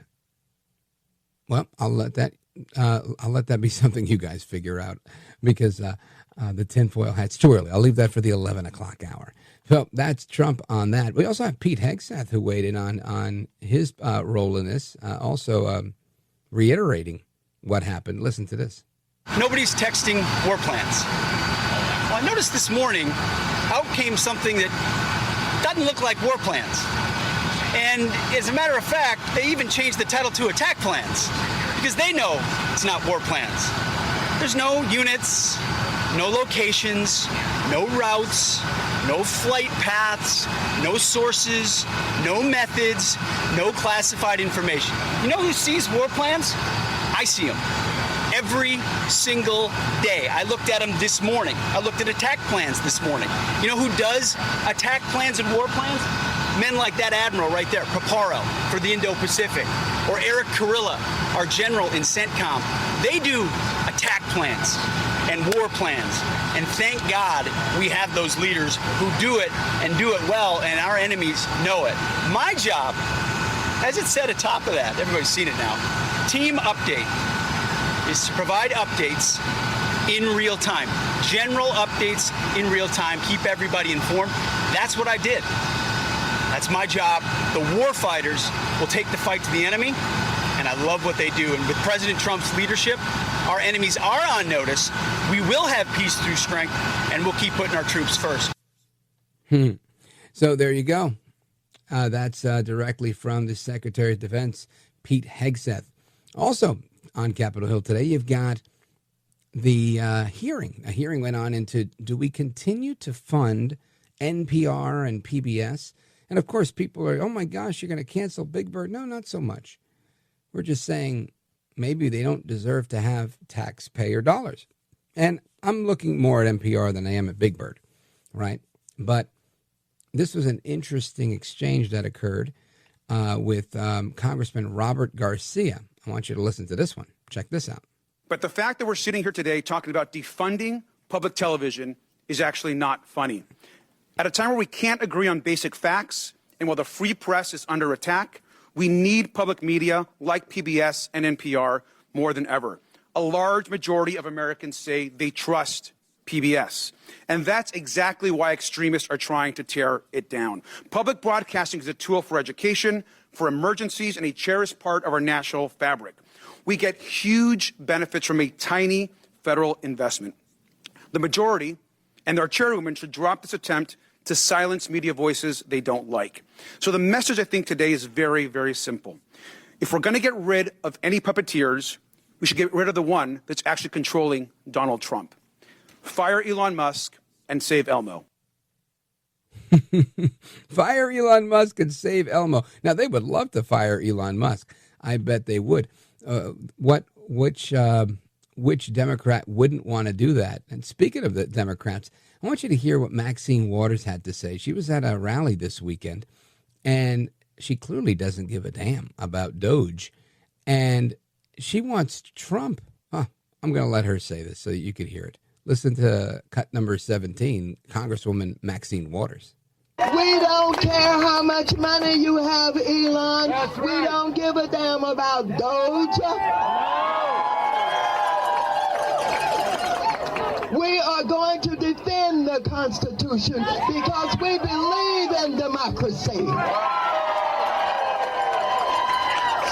well, I'll let that be something you guys figure out, because the tinfoil hat's too early. I'll leave that for the 11 o'clock hour. So that's Trump on that. We also have Pete Hegseth, who weighed in on his role in this, also reiterating what happened. Listen to this. Nobody's texting war plans. Well, I noticed this morning out came something that doesn't look like war plans. And as a matter of fact, they even changed the title to attack plans because they know it's not war plans. There's no units, no locations, no routes, no flight paths, no sources, no methods, no classified information. You know who sees war plans? I see them every single day. I looked at them this morning. I looked at attack plans this morning. You know who does attack plans and war plans? Men like that admiral right there, Paparo, for the Indo-Pacific, or Eric Kurilla, our general in CENTCOM. They do attack plans and war plans, and thank God we have those leaders who do it and do it well, and our enemies know it. My job, as it said atop of that, everybody's seen it now, team update, is to provide updates in real time, general updates in real time, keep everybody informed. That's what I did. That's my job. The war fighters will take the fight to the enemy, and I love what they do. And with President Trump's leadership, our enemies are on notice. We will have peace through strength, and we'll keep putting our troops first. So there you go. That's directly from the Secretary of Defense, Pete Hegseth. Also on Capitol Hill today, you've got the hearing. A hearing went on into, do we continue to fund NPR and PBS? And of course, people are, oh my gosh, you're going to cancel Big Bird. No, not so much. We're just saying maybe they don't deserve to have taxpayer dollars. And I'm looking more at NPR than I am at Big Bird, right? But this was an interesting exchange that occurred with Congressman Robert Garcia. I want you to listen to this one. Check this out. But the fact that we're sitting here today talking about defunding public television is actually not funny. At a time where we can't agree on basic facts, and while the free press is under attack, we need public media like PBS and NPR more than ever. A large majority of Americans say they trust PBS. And that's exactly why extremists are trying to tear it down. Public broadcasting is a tool for education, for emergencies, and a cherished part of our national fabric. We get huge benefits from a tiny federal investment. The majority and their chairwoman should drop this attempt to silence media voices they don't like. So the message, I think, today is very, very simple. If we're going to get rid of any puppeteers, we should get rid of the one that's actually controlling Donald Trump. Fire Elon Musk and save Elmo. Fire Elon Musk and save Elmo. Now, they would love to fire Elon Musk. I bet they would. Which Democrat wouldn't want to do that? And speaking of the Democrats, I want you to hear what Maxine Waters had to say. She was at a rally this weekend, and she clearly doesn't give a damn about DOGE. And she wants Trump. I'm going to let her say this so that you can hear it. Listen to cut number 17, Congresswoman Maxine Waters. We don't care how much money you have, Elon. We don't give a damn about DOGE. We are going to defend the Constitution because we believe in democracy.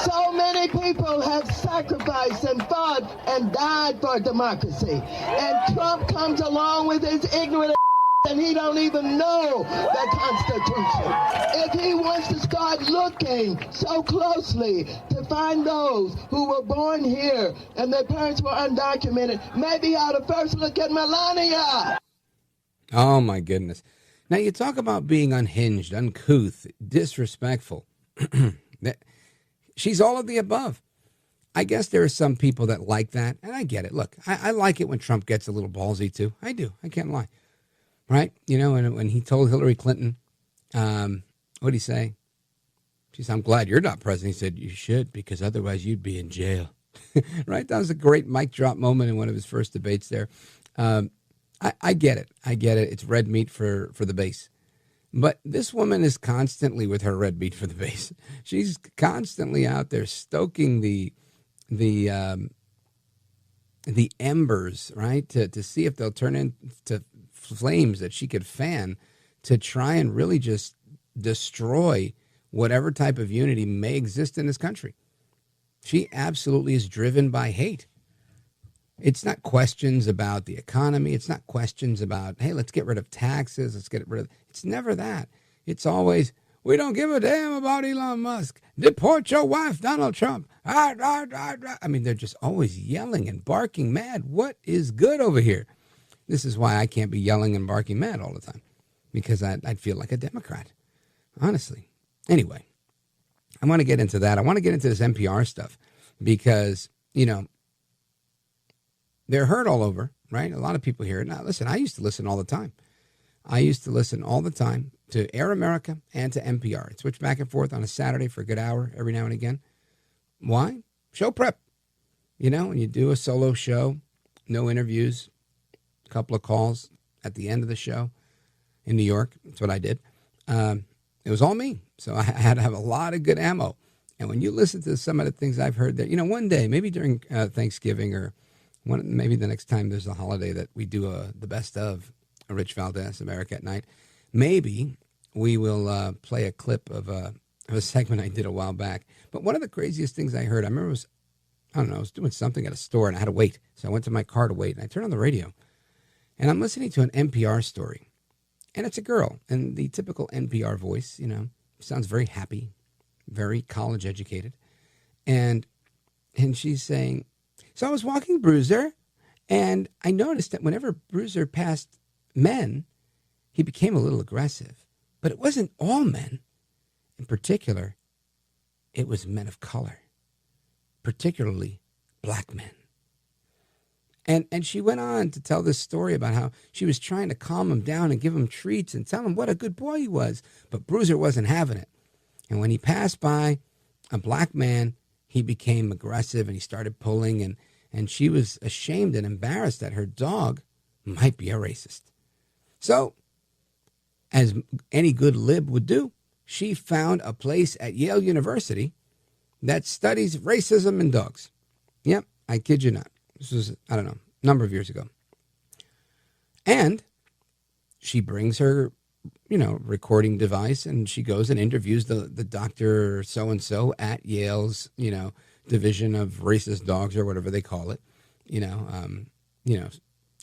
So many people have sacrificed and fought and died for democracy. And Trump comes along with his ignorant and he don't even know the Constitution. If he wants to start looking so closely to find those who were born here and their parents were undocumented, maybe he ought to first look at Melania. Oh, my goodness. Now, you talk about being unhinged, uncouth, disrespectful. She's all of the above. I guess there are some people that like that, and I get it. Look, I like it when Trump gets a little ballsy, too. I do. I can't lie. Right? You know, and when he told Hillary Clinton, what did he say? She said, I'm glad you're not president. He said, you should, because otherwise you'd be in jail. Right? That was a great mic drop moment in one of his first debates there. I get it. I get it. It's red meat for the base. But this woman is constantly with her red meat for the base. She's constantly out there stoking the embers, right? To see if they'll turn into flames that she could fan to try and really just destroy whatever type of unity may exist in this country. She absolutely is driven by hate. It's not questions about the economy. It's not questions about, hey, let's get rid of taxes. Let's get rid of. It's never that. It's always, we don't give a damn about Elon Musk. Deport your wife, Donald Trump. I mean, they're just always yelling and barking mad. What is good over here? This is why I can't be yelling and barking mad all the time, because I'd feel like a Democrat, honestly. Anyway, I want to get into that. I want to get into this NPR stuff because, you know, they're heard all over, right? A lot of people hear it. Now, listen, I used to listen all the time. I used to listen all the time to Air America and to NPR. I'd switch back and forth on a Saturday for a good hour every now and again. Why? Show prep. You know, when you do a solo show, no interviews, a couple of calls at the end of the show in New York. That's what I did. It was all me. So I had to have a lot of good ammo. And when you listen to some of the things I've heard there, you know, one day, maybe during Thanksgiving or maybe the next time there's a holiday that we do the best of Rich Valdez, America at Night, maybe we will play a clip of a segment I did a while back. But one of the craziest things I heard, I remember I was doing something at a store and I had to wait. So I went to my car to wait and I turned on the radio and I'm listening to an NPR story. And it's a girl and the typical NPR voice, you know, sounds very happy, very college educated. And she's saying, so I was walking Bruiser, and I noticed that whenever Bruiser passed men, he became a little aggressive. But it wasn't all men. In particular, it was men of color, particularly black men. And she went on to tell this story about how she was trying to calm him down and give him treats and tell him what a good boy he was. But Bruiser wasn't having it. And when he passed by a black man, he became aggressive and he started pulling, and she was ashamed and embarrassed that her dog might be a racist. So, as any good lib would do, she found a place at Yale University that studies racism in dogs. Yep, I kid you not. This was, I don't know, a number of years ago. And she brings her, you know, recording device and she goes and interviews the doctor so-and-so at Yale's, you know, division of racist dogs or whatever they call it. I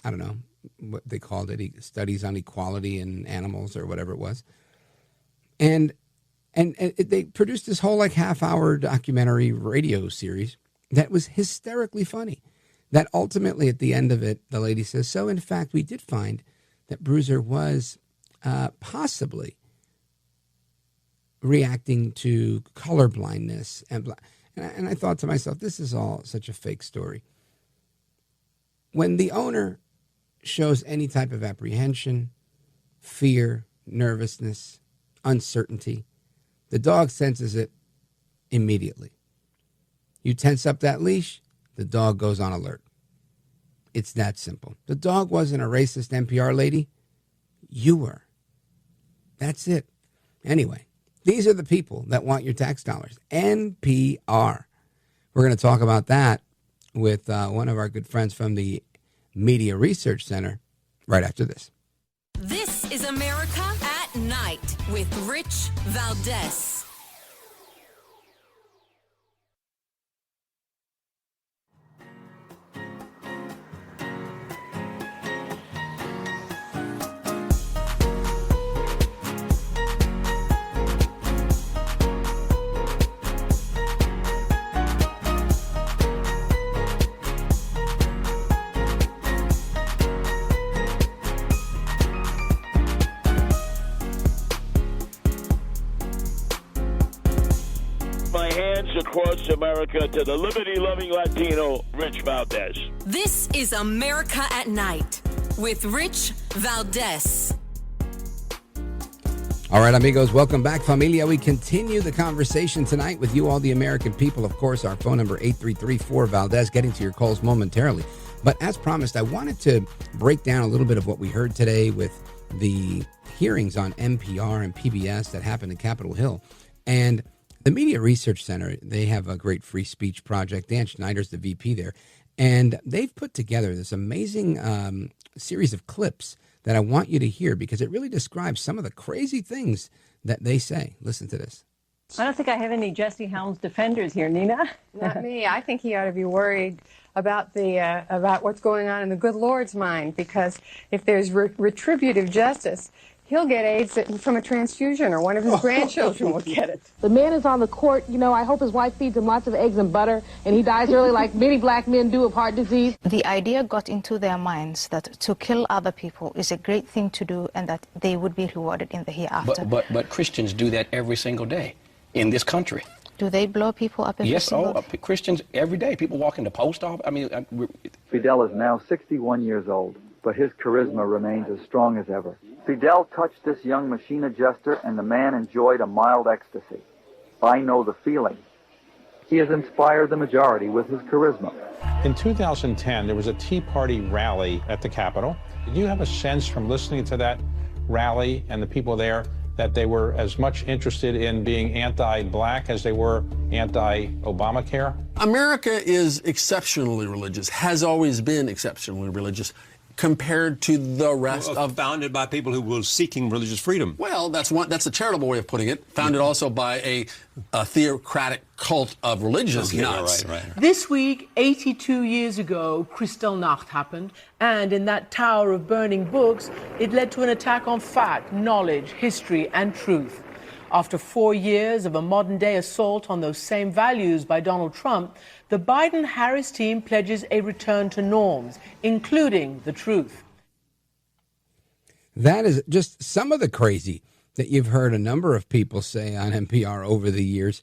don't know what they called it. Studies on equality in animals or whatever it was. And they produced this whole like half-hour documentary radio series that was hysterically funny. That ultimately at the end of it, the lady says, so in fact, we did find that Bruiser was possibly reacting to color blindness. And I thought to myself, this is all such a fake story. When the owner shows any type of apprehension, fear, nervousness, uncertainty, the dog senses it immediately. You tense up that leash, the dog goes on alert. It's that simple. The dog wasn't a racist NPR lady. You were. That's it. Anyway, these are the people that want your tax dollars. NPR. We're going to talk about that with one of our good friends from the Media Research Center right after this. This is America at Night with Rich Valdez. Across America to the liberty-loving Latino, Rich Valdez. This is America at Night with Rich Valdez. All right, amigos, welcome back, familia. We continue the conversation tonight with you, all the American people. Of course, our phone number, 833-4-VALDEZ, getting to your calls momentarily. But as promised, I wanted to break down a little bit of what we heard today with the hearings on NPR and PBS that happened in Capitol Hill. And the Media Research Center, they have a great free speech project. Dan Schneider's the VP there. And they've put together this amazing series of clips that I want you to hear because it really describes some of the crazy things that they say. Listen to this. I don't think I have any Jesse Helms defenders here, Nina. Not me. I think he ought to be worried about about what's going on in the good Lord's mind, because if there's retributive justice, he'll get AIDS from a transfusion, or one of his grandchildren will get it. The man is on the court. You know, I hope his wife feeds him lots of eggs and butter, and he dies early like many black men do of heart disease. The idea got into their minds that to kill other people is a great thing to do and that they would be rewarded in the hereafter. But Christians do that every single day in this country. Do they blow people up every single day? Christians every day. People walk in the post office. I mean, Fidel is now 61 years old, but his charisma remains as strong as ever. Fidel touched this young machine adjuster, and the man enjoyed a mild ecstasy. I know the feeling. He has inspired the majority with his charisma. In 2010, there was a Tea Party rally at the Capitol. Did you have a sense from listening to that rally and the people there that they were as much interested in being anti-black as they were anti-Obamacare? America is exceptionally religious, has always been exceptionally religious compared to the rest of... Founded by people who were seeking religious freedom. Well, that's a charitable way of putting it. Founded also by a theocratic cult of religious nuts. Right. This week, 82 years ago, Kristallnacht happened, and in that tower of burning books, it led to an attack on fact, knowledge, history, and truth. After 4 years of a modern-day assault on those same values by Donald Trump, the Biden-Harris team pledges a return to norms, including the truth. That is just some of the crazy that you've heard a number of people say on NPR over the years.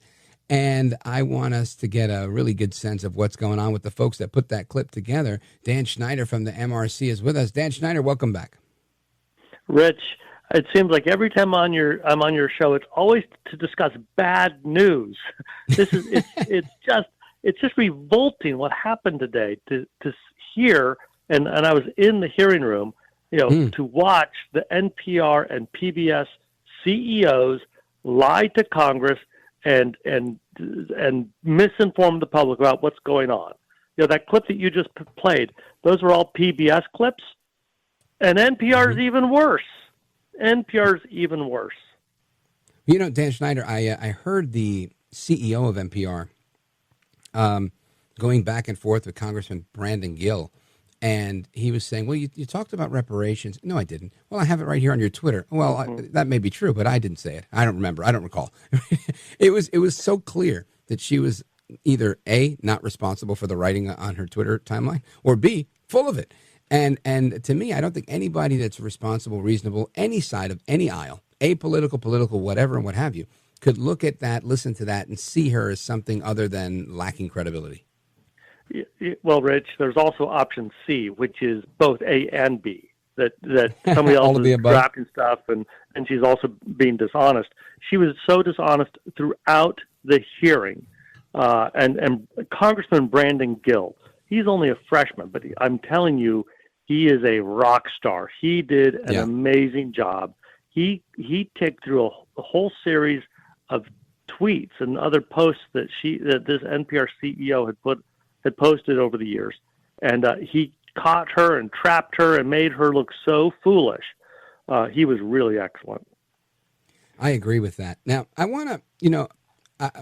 And I want us to get a really good sense of what's going on with the folks that put that clip together. Dan Schneider from the MRC is with us. Dan Schneider, welcome back. Rich, it seems like every time I'm on your show, it's always to discuss bad news. It's just revolting what happened today to hear, and I was in the hearing room, to watch the NPR and PBS CEOs lie to Congress and misinform the public about what's going on. That clip that you just played, those are all PBS clips, and NPR is even worse. NPR's even worse. Dan Schneider, I heard the CEO of NPR going back and forth with Congressman Brandon Gill, and he was saying, well, you talked about reparations. No, I didn't. Well, I have it right here on your Twitter. Well, that may be true, but I didn't say it. I don't remember. I don't recall. It was so clear that she was either A, not responsible for the writing on her Twitter timeline, or B, full of it. And to me, I don't think anybody that's responsible, reasonable, any side of any aisle, apolitical, political, whatever, and what have you, could look at that, listen to that, and see her as something other than lacking credibility. Well, Rich, there's also option C, which is both A and B. That somebody else is drafting stuff, and she's also being dishonest. She was so dishonest throughout the hearing. And Congressman Brandon Gill, he's only a freshman, but I'm telling you, he is a rock star. He did an amazing job. He ticked through a whole series of tweets and other posts that this NPR CEO had posted over the years, and he caught her and trapped her and made her look so foolish. He was really excellent. I agree with that. Now, I want to,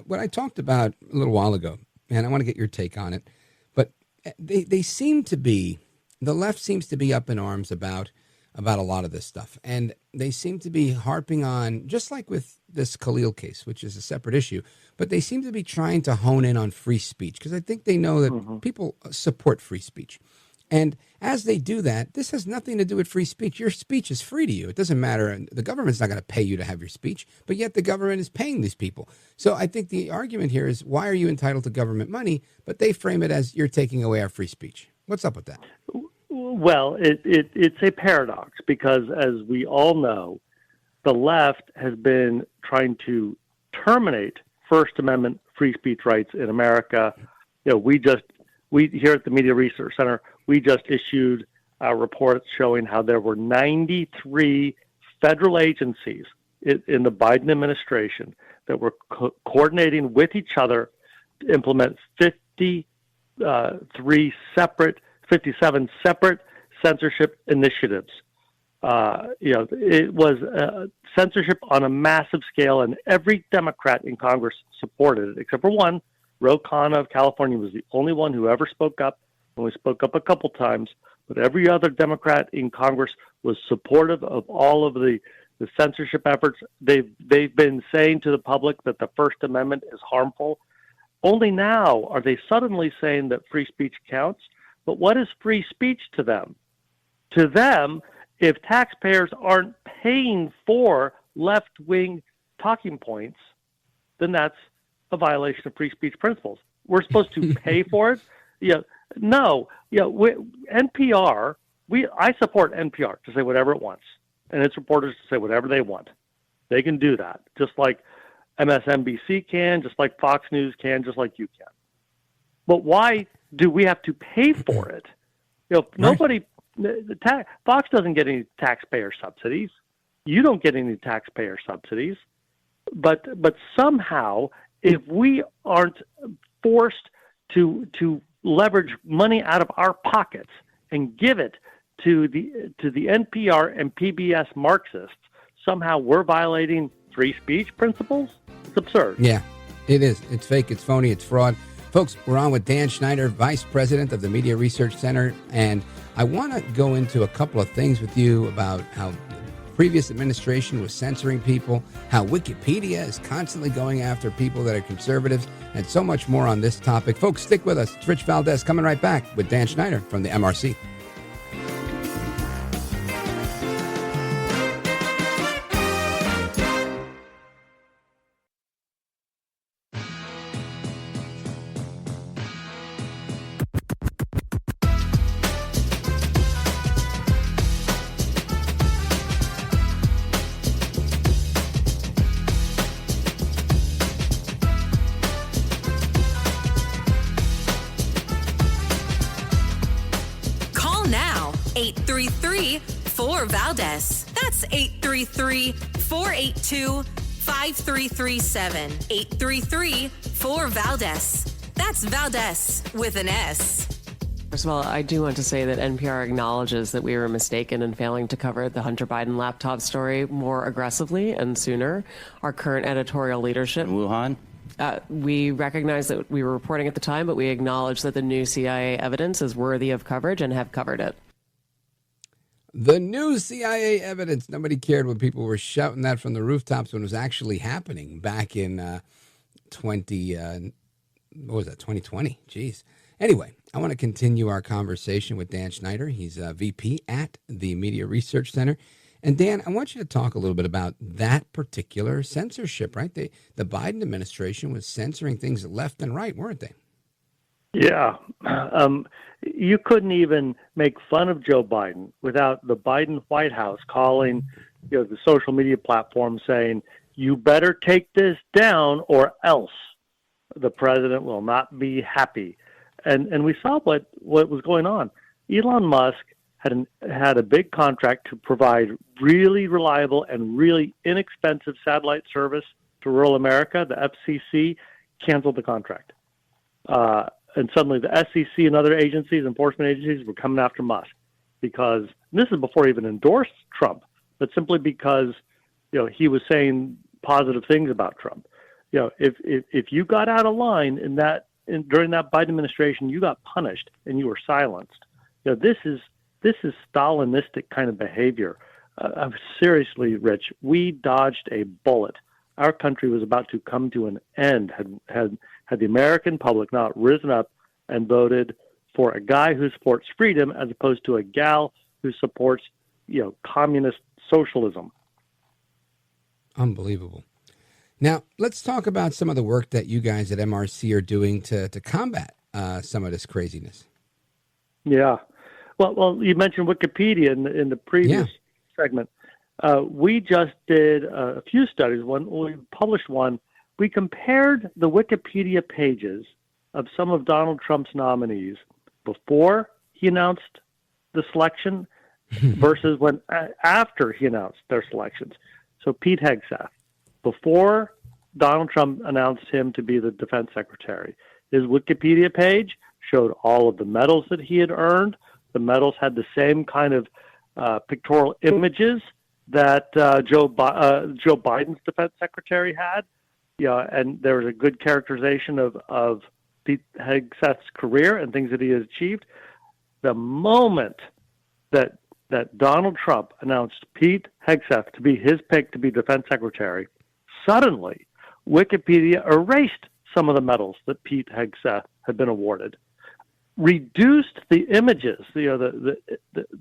what I talked about a little while ago, and I want to get your take on it, but they seem to be, the left seems to be up in arms about a lot of this stuff. And they seem to be harping on, just like with this Khalil case, which is a separate issue, but they seem to be trying to hone in on free speech, because I think they know that people support free speech. And as they do that, this has nothing to do with free speech. Your speech is free to you. It doesn't matter. The government's not going to pay you to have your speech, but yet the government is paying these people. So I think the argument here is, why are you entitled to government money? But they frame it as, you're taking away our free speech. What's up with that? Well, it's a paradox, because as we all know, the left has been trying to terminate First Amendment free speech rights in America. We here at the Media Research Center, we just issued a report showing how there were 93 federal agencies in the Biden administration that were coordinating with each other to implement 57 separate censorship initiatives. It was censorship on a massive scale, and every Democrat in Congress supported it, except for one. Ro Khanna of California was the only one who ever spoke up, and we spoke up a couple times, but every other Democrat in Congress was supportive of all of the censorship efforts. They've been saying to the public that the First Amendment is harmful. Only now are they suddenly saying that free speech counts. But what is free speech to them? To them, if taxpayers aren't paying for left-wing talking points, then that's a violation of free speech principles. We're supposed to pay for it? No. NPR, I support NPR to say whatever it wants, and its reporters to say whatever they want. They can do that, just like MSNBC can, just like Fox News can, just like you can. But why do we have to pay for it? Nobody, Fox doesn't get any taxpayer subsidies. You don't get any taxpayer subsidies. But somehow, if we aren't forced to leverage money out of our pockets and give it to the NPR and PBS Marxists, somehow we're violating free speech principles? It's absurd. Yeah, it is. It's fake. It's phony. It's fraud. Folks, we're on with Dan Schneider, Vice President of the Media Research Center, and I want to go into a couple of things with you about how the previous administration was censoring people, how Wikipedia is constantly going after people that are conservatives, and so much more on this topic. Folks, stick with us. It's Rich Valdez coming right back with Dan Schneider from the MRC. Call now, 833-4VALDEZ. That's 833-482-5337. 833-4VALDEZ. That's Valdez with an S. First of all, I do want to say that NPR acknowledges that we were mistaken in failing to cover the Hunter Biden laptop story more aggressively and sooner. Our current editorial leadership, Wuhan, we recognize that we were reporting at the time, but we acknowledge that the new CIA evidence is worthy of coverage and have covered it. The new CIA evidence. Nobody cared when people were shouting that from the rooftops when it was actually happening back in 2020. Jeez. Anyway, I want to continue our conversation with Dan Schneider. He's a VP at the Media Research Center. And Dan, I want you to talk a little bit about that particular censorship, right? The Biden administration was censoring things left and right, weren't they? Yeah. You couldn't even make fun of Joe Biden without the Biden White House calling, the social media platform saying, "You better take this down or else the president will not be happy." And we saw what was going on. Elon Musk had a big contract to provide really reliable and really inexpensive satellite service to rural America. The FCC canceled the contract. And suddenly the SEC and other agencies, enforcement agencies, were coming after Musk because this is before he even endorsed Trump, but simply because, he was saying positive things about Trump. If you got out of line during that Biden administration, you got punished and you were silenced. This is Stalinistic kind of behavior. Seriously, Rich, we dodged a bullet. Our country was about to come to an end had the American public not risen up and voted for a guy who supports freedom as opposed to a gal who supports, communist socialism. Unbelievable. Now, let's talk about some of the work that you guys at MRC are doing to combat some of this craziness. Yeah. Well, you mentioned Wikipedia in the previous segment. We just did a few studies. We published one. We compared the Wikipedia pages of some of Donald Trump's nominees before he announced the selection versus after he announced their selections. So Pete Hegseth, before Donald Trump announced him to be the defense secretary, his Wikipedia page showed all of the medals that he had earned. The medals had the same kind of pictorial images that Joe Biden's defense secretary had. And there was a good characterization of Pete Hegseth's career and things that he has achieved. The moment that Donald Trump announced Pete Hegseth to be his pick to be defense secretary, suddenly Wikipedia erased some of the medals that Pete Hegseth had been awarded, reduced the images, the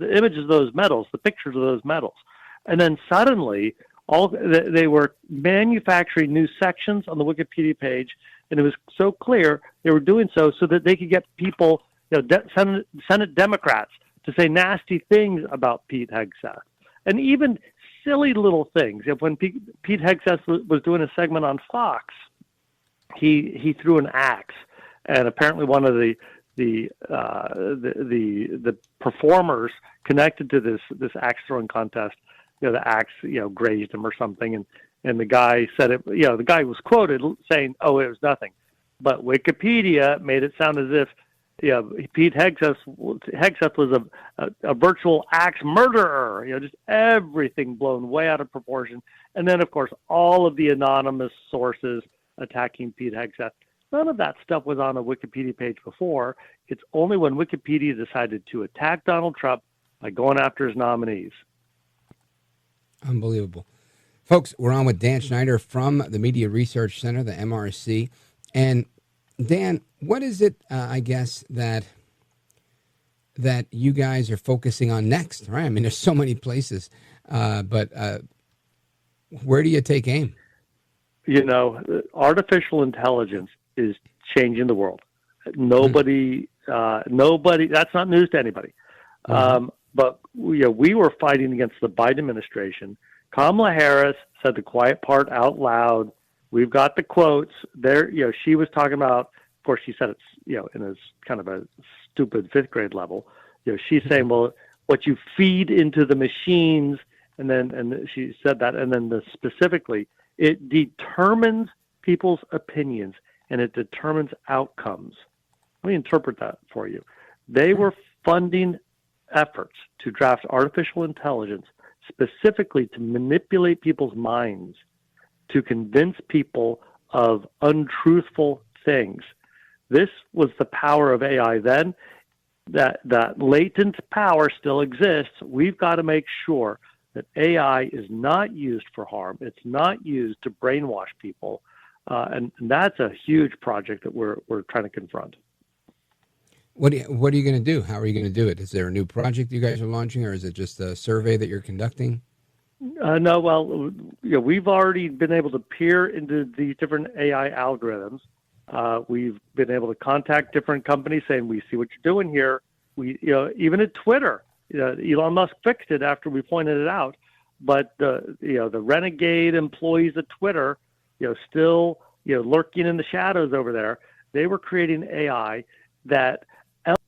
images of those medals, the pictures of those medals, and then suddenly they were manufacturing new sections on the Wikipedia page, and it was so clear they were doing so that they could get people, Senate Democrats, to say nasty things about Pete Hegseth, and even silly little things. When Pete Hegseth was doing a segment on Fox, he threw an axe, and apparently one of the performers connected to this axe throwing contest, the axe grazed him or something, and the guy said it. The guy was quoted saying, "Oh, it was nothing," but Wikipedia made it sound as if Pete Hegseth was a virtual axe murderer. Just everything blown way out of proportion, and then of course all of the anonymous sources attacking Pete Hegseth. None of that stuff was on a Wikipedia page before. It's only when Wikipedia decided to attack Donald Trump by going after his nominees. Unbelievable. Folks, we're on with Dan Schneider from the Media Research Center, the MRC. And Dan, what is it, I guess, that you guys are focusing on next, right? I mean, there's so many places, but where do you take aim? Artificial intelligence is changing the world. Nobody, that's not news to anybody. Mm-hmm. But we were fighting against the Biden administration. Kamala Harris said the quiet part out loud. We've got the quotes there. She was talking about, of course, she said it's, in a kind of a stupid fifth grade level. She's saying, well, what you feed into the machines, and she said that, and then specifically, it determines people's opinions and it determines outcomes. Let me interpret that for you. They were funding efforts to draft artificial intelligence specifically to manipulate people's minds, to convince people of untruthful things. This was the power of AI then. That latent power still exists. We've got to make sure that AI is not used for harm. It's not used to brainwash people. And that's a huge project that we're trying to confront. What are you going to do? How are you going to do it? Is there a new project you guys are launching, or is it just a survey that you're conducting? No, well, we've already been able to peer into these different AI algorithms, We've been able to contact different companies saying, we see what you're doing here. Even at Twitter, Elon Musk fixed it after we pointed it out. But the renegade employees at Twitter, still lurking in the shadows over there, they were creating AI that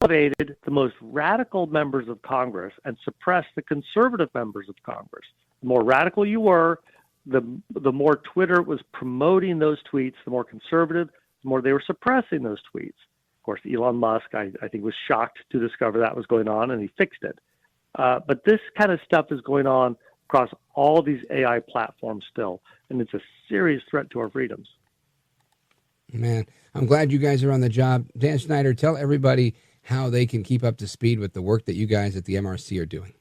elevated the most radical members of Congress and suppressed the conservative members of Congress. The more radical you were, the more Twitter was promoting those tweets. The more conservative, the more they were suppressing those tweets. Of course, Elon Musk, I think, was shocked to discover that was going on, and he fixed it. But this kind of stuff is going on across all these AI platforms still, and it's a serious threat to our freedoms. Man, I'm glad you guys are on the job. Dan Schneider, tell everybody how they can keep up to speed with the work that you guys at the MRC are doing.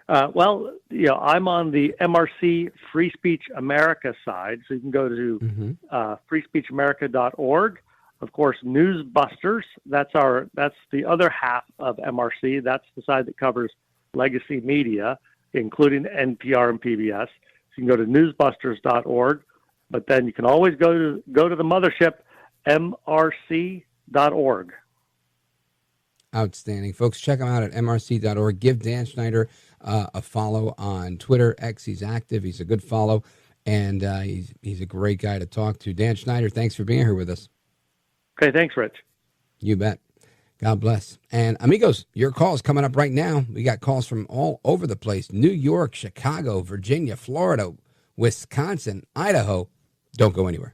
I'm on the MRC Free Speech America side, so you can go to freespeechamerica.org. Of course, Newsbusters, that's the other half of MRC. That's the side that covers legacy media, including NPR and PBS. So you can go to newsbusters.org, but then you can always go to the mothership, mrc.org. Outstanding. Folks, check them out at mrc.org. Give Dan Schneider a follow on Twitter. X, he's active. He's a good follow, and he's a great guy to talk to. Dan Schneider, thanks for being here with us. Okay, thanks, Rich. You bet. God bless. And amigos, your calls coming up right now. We got calls from all over the place. New York, Chicago, Virginia, Florida, Wisconsin, Idaho. Don't go anywhere.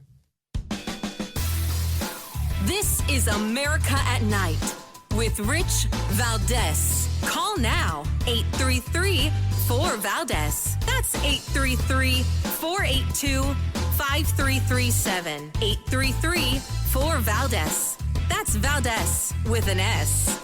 This is America at Night with Rich Valdez. Call now, 833-4-VALDEZ. That's 833-482-5337. 833-4-VALDEZ. That's Valdez with an S.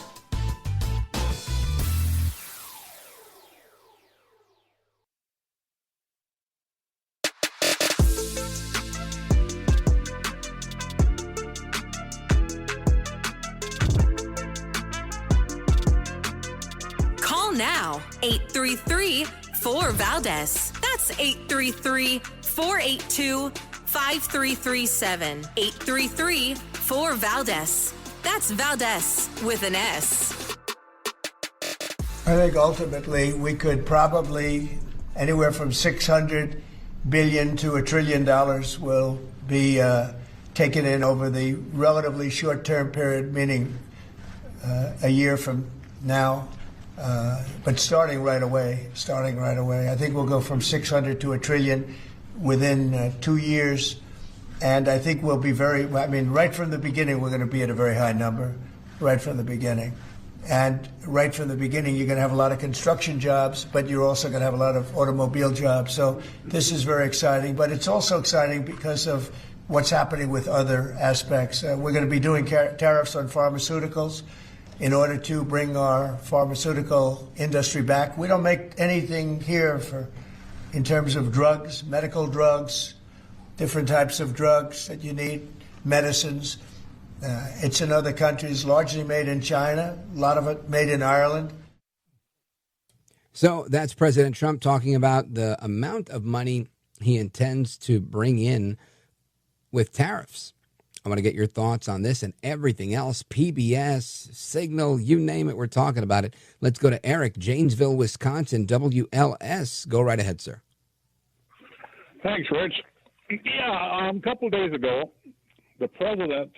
Call now, 833-4-VALDEZ. That's 833-482-5337. 833-4-VALDEZ. That's Valdez with an S. I think ultimately we could probably anywhere from $600 billion to $1 trillion will be taken in over the relatively short-term period, meaning a year from now. But starting right away. I think we'll go from 600 to $1 trillion within 2 years. And I think we'll be right from the beginning, we're going to be at a very high number, right from the beginning. And right from the beginning, you're going to have a lot of construction jobs, but you're also going to have a lot of automobile jobs. So this is very exciting. But it's also exciting because of what's happening with other aspects. We're going to be doing tariffs on pharmaceuticals in order to bring our pharmaceutical industry back. We don't make anything here in terms of drugs, medical drugs, different types of drugs that you need, medicines. It's in other countries, largely made in China, a lot of it made in Ireland. So that's President Trump talking about the amount of money he intends to bring in with tariffs. I want to get your thoughts on this and everything else. PBS, Signal, you name it, we're talking about it. Let's go to Eric, Janesville, Wisconsin, WLS. Go right ahead, sir. Thanks, Rich. Yeah, a couple of days ago, the president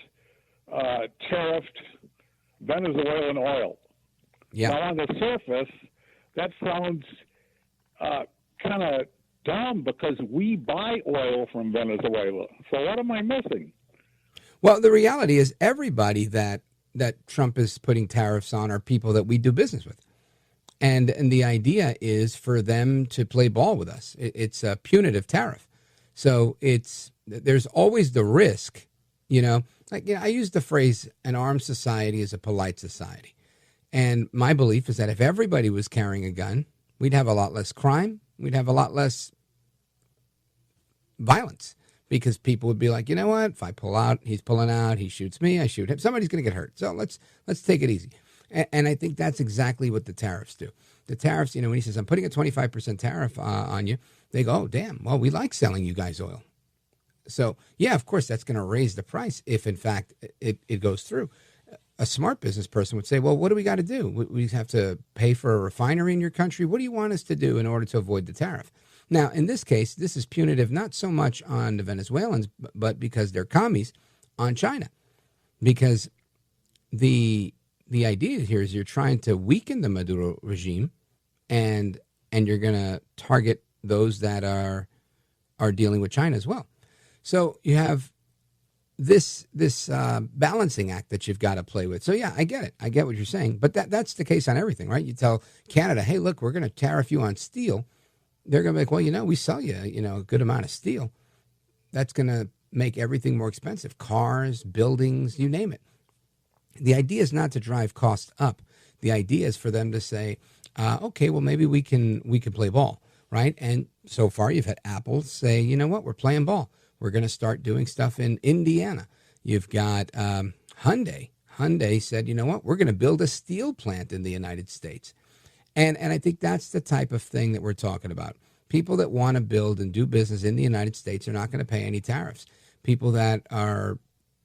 tariffed Venezuelan oil. Yeah. Now, on the surface, that sounds kind of dumb because we buy oil from Venezuela. So what am I missing? Well, the reality is everybody that Trump is putting tariffs on are people that we do business with. And the idea is for them to play ball with us. It's a punitive tariff. So there's always the risk, I use the phrase an armed society is a polite society. And my belief is that if everybody was carrying a gun, we'd have a lot less crime. We'd have a lot less violence because people would be like, you know what, if I pull out, he's pulling out, he shoots me, I shoot him. Somebody's going to get hurt. So let's take it easy. And I think that's exactly what the tariffs do. The tariffs, when he says, I'm putting a 25% tariff on you, they go, oh, damn, well, we like selling you guys oil. So, yeah, of course, that's going to raise the price if, in fact, it goes through. A smart business person would say, well, what do we got to do? We have to pay for a refinery in your country? What do you want us to do in order to avoid the tariff? Now, in this case, this is punitive not so much on the Venezuelans, but because they're commies, on China. Because the idea here is you're trying to weaken the Maduro regime, and you're going to target those that are dealing with China as well. So you have this balancing act that you've got to play with. So, yeah, I get it. I get what you're saying. But that's the case on everything, right? You tell Canada, hey, look, we're going to tariff you on steel. They're going to be like, well, we sell you, a good amount of steel. That's going to make everything more expensive. Cars, buildings, you name it. The idea is not to drive costs up. The idea is for them to say, okay, well, maybe we can play ball, right? And so far you've had Apple say, you know what, we're playing ball. We're going to start doing stuff in Indiana. You've got Hyundai. Hyundai said, you know what, we're going to build a steel plant in the United States. And I think that's the type of thing that we're talking about. People that want to build and do business in the United States are not going to pay any tariffs. People that are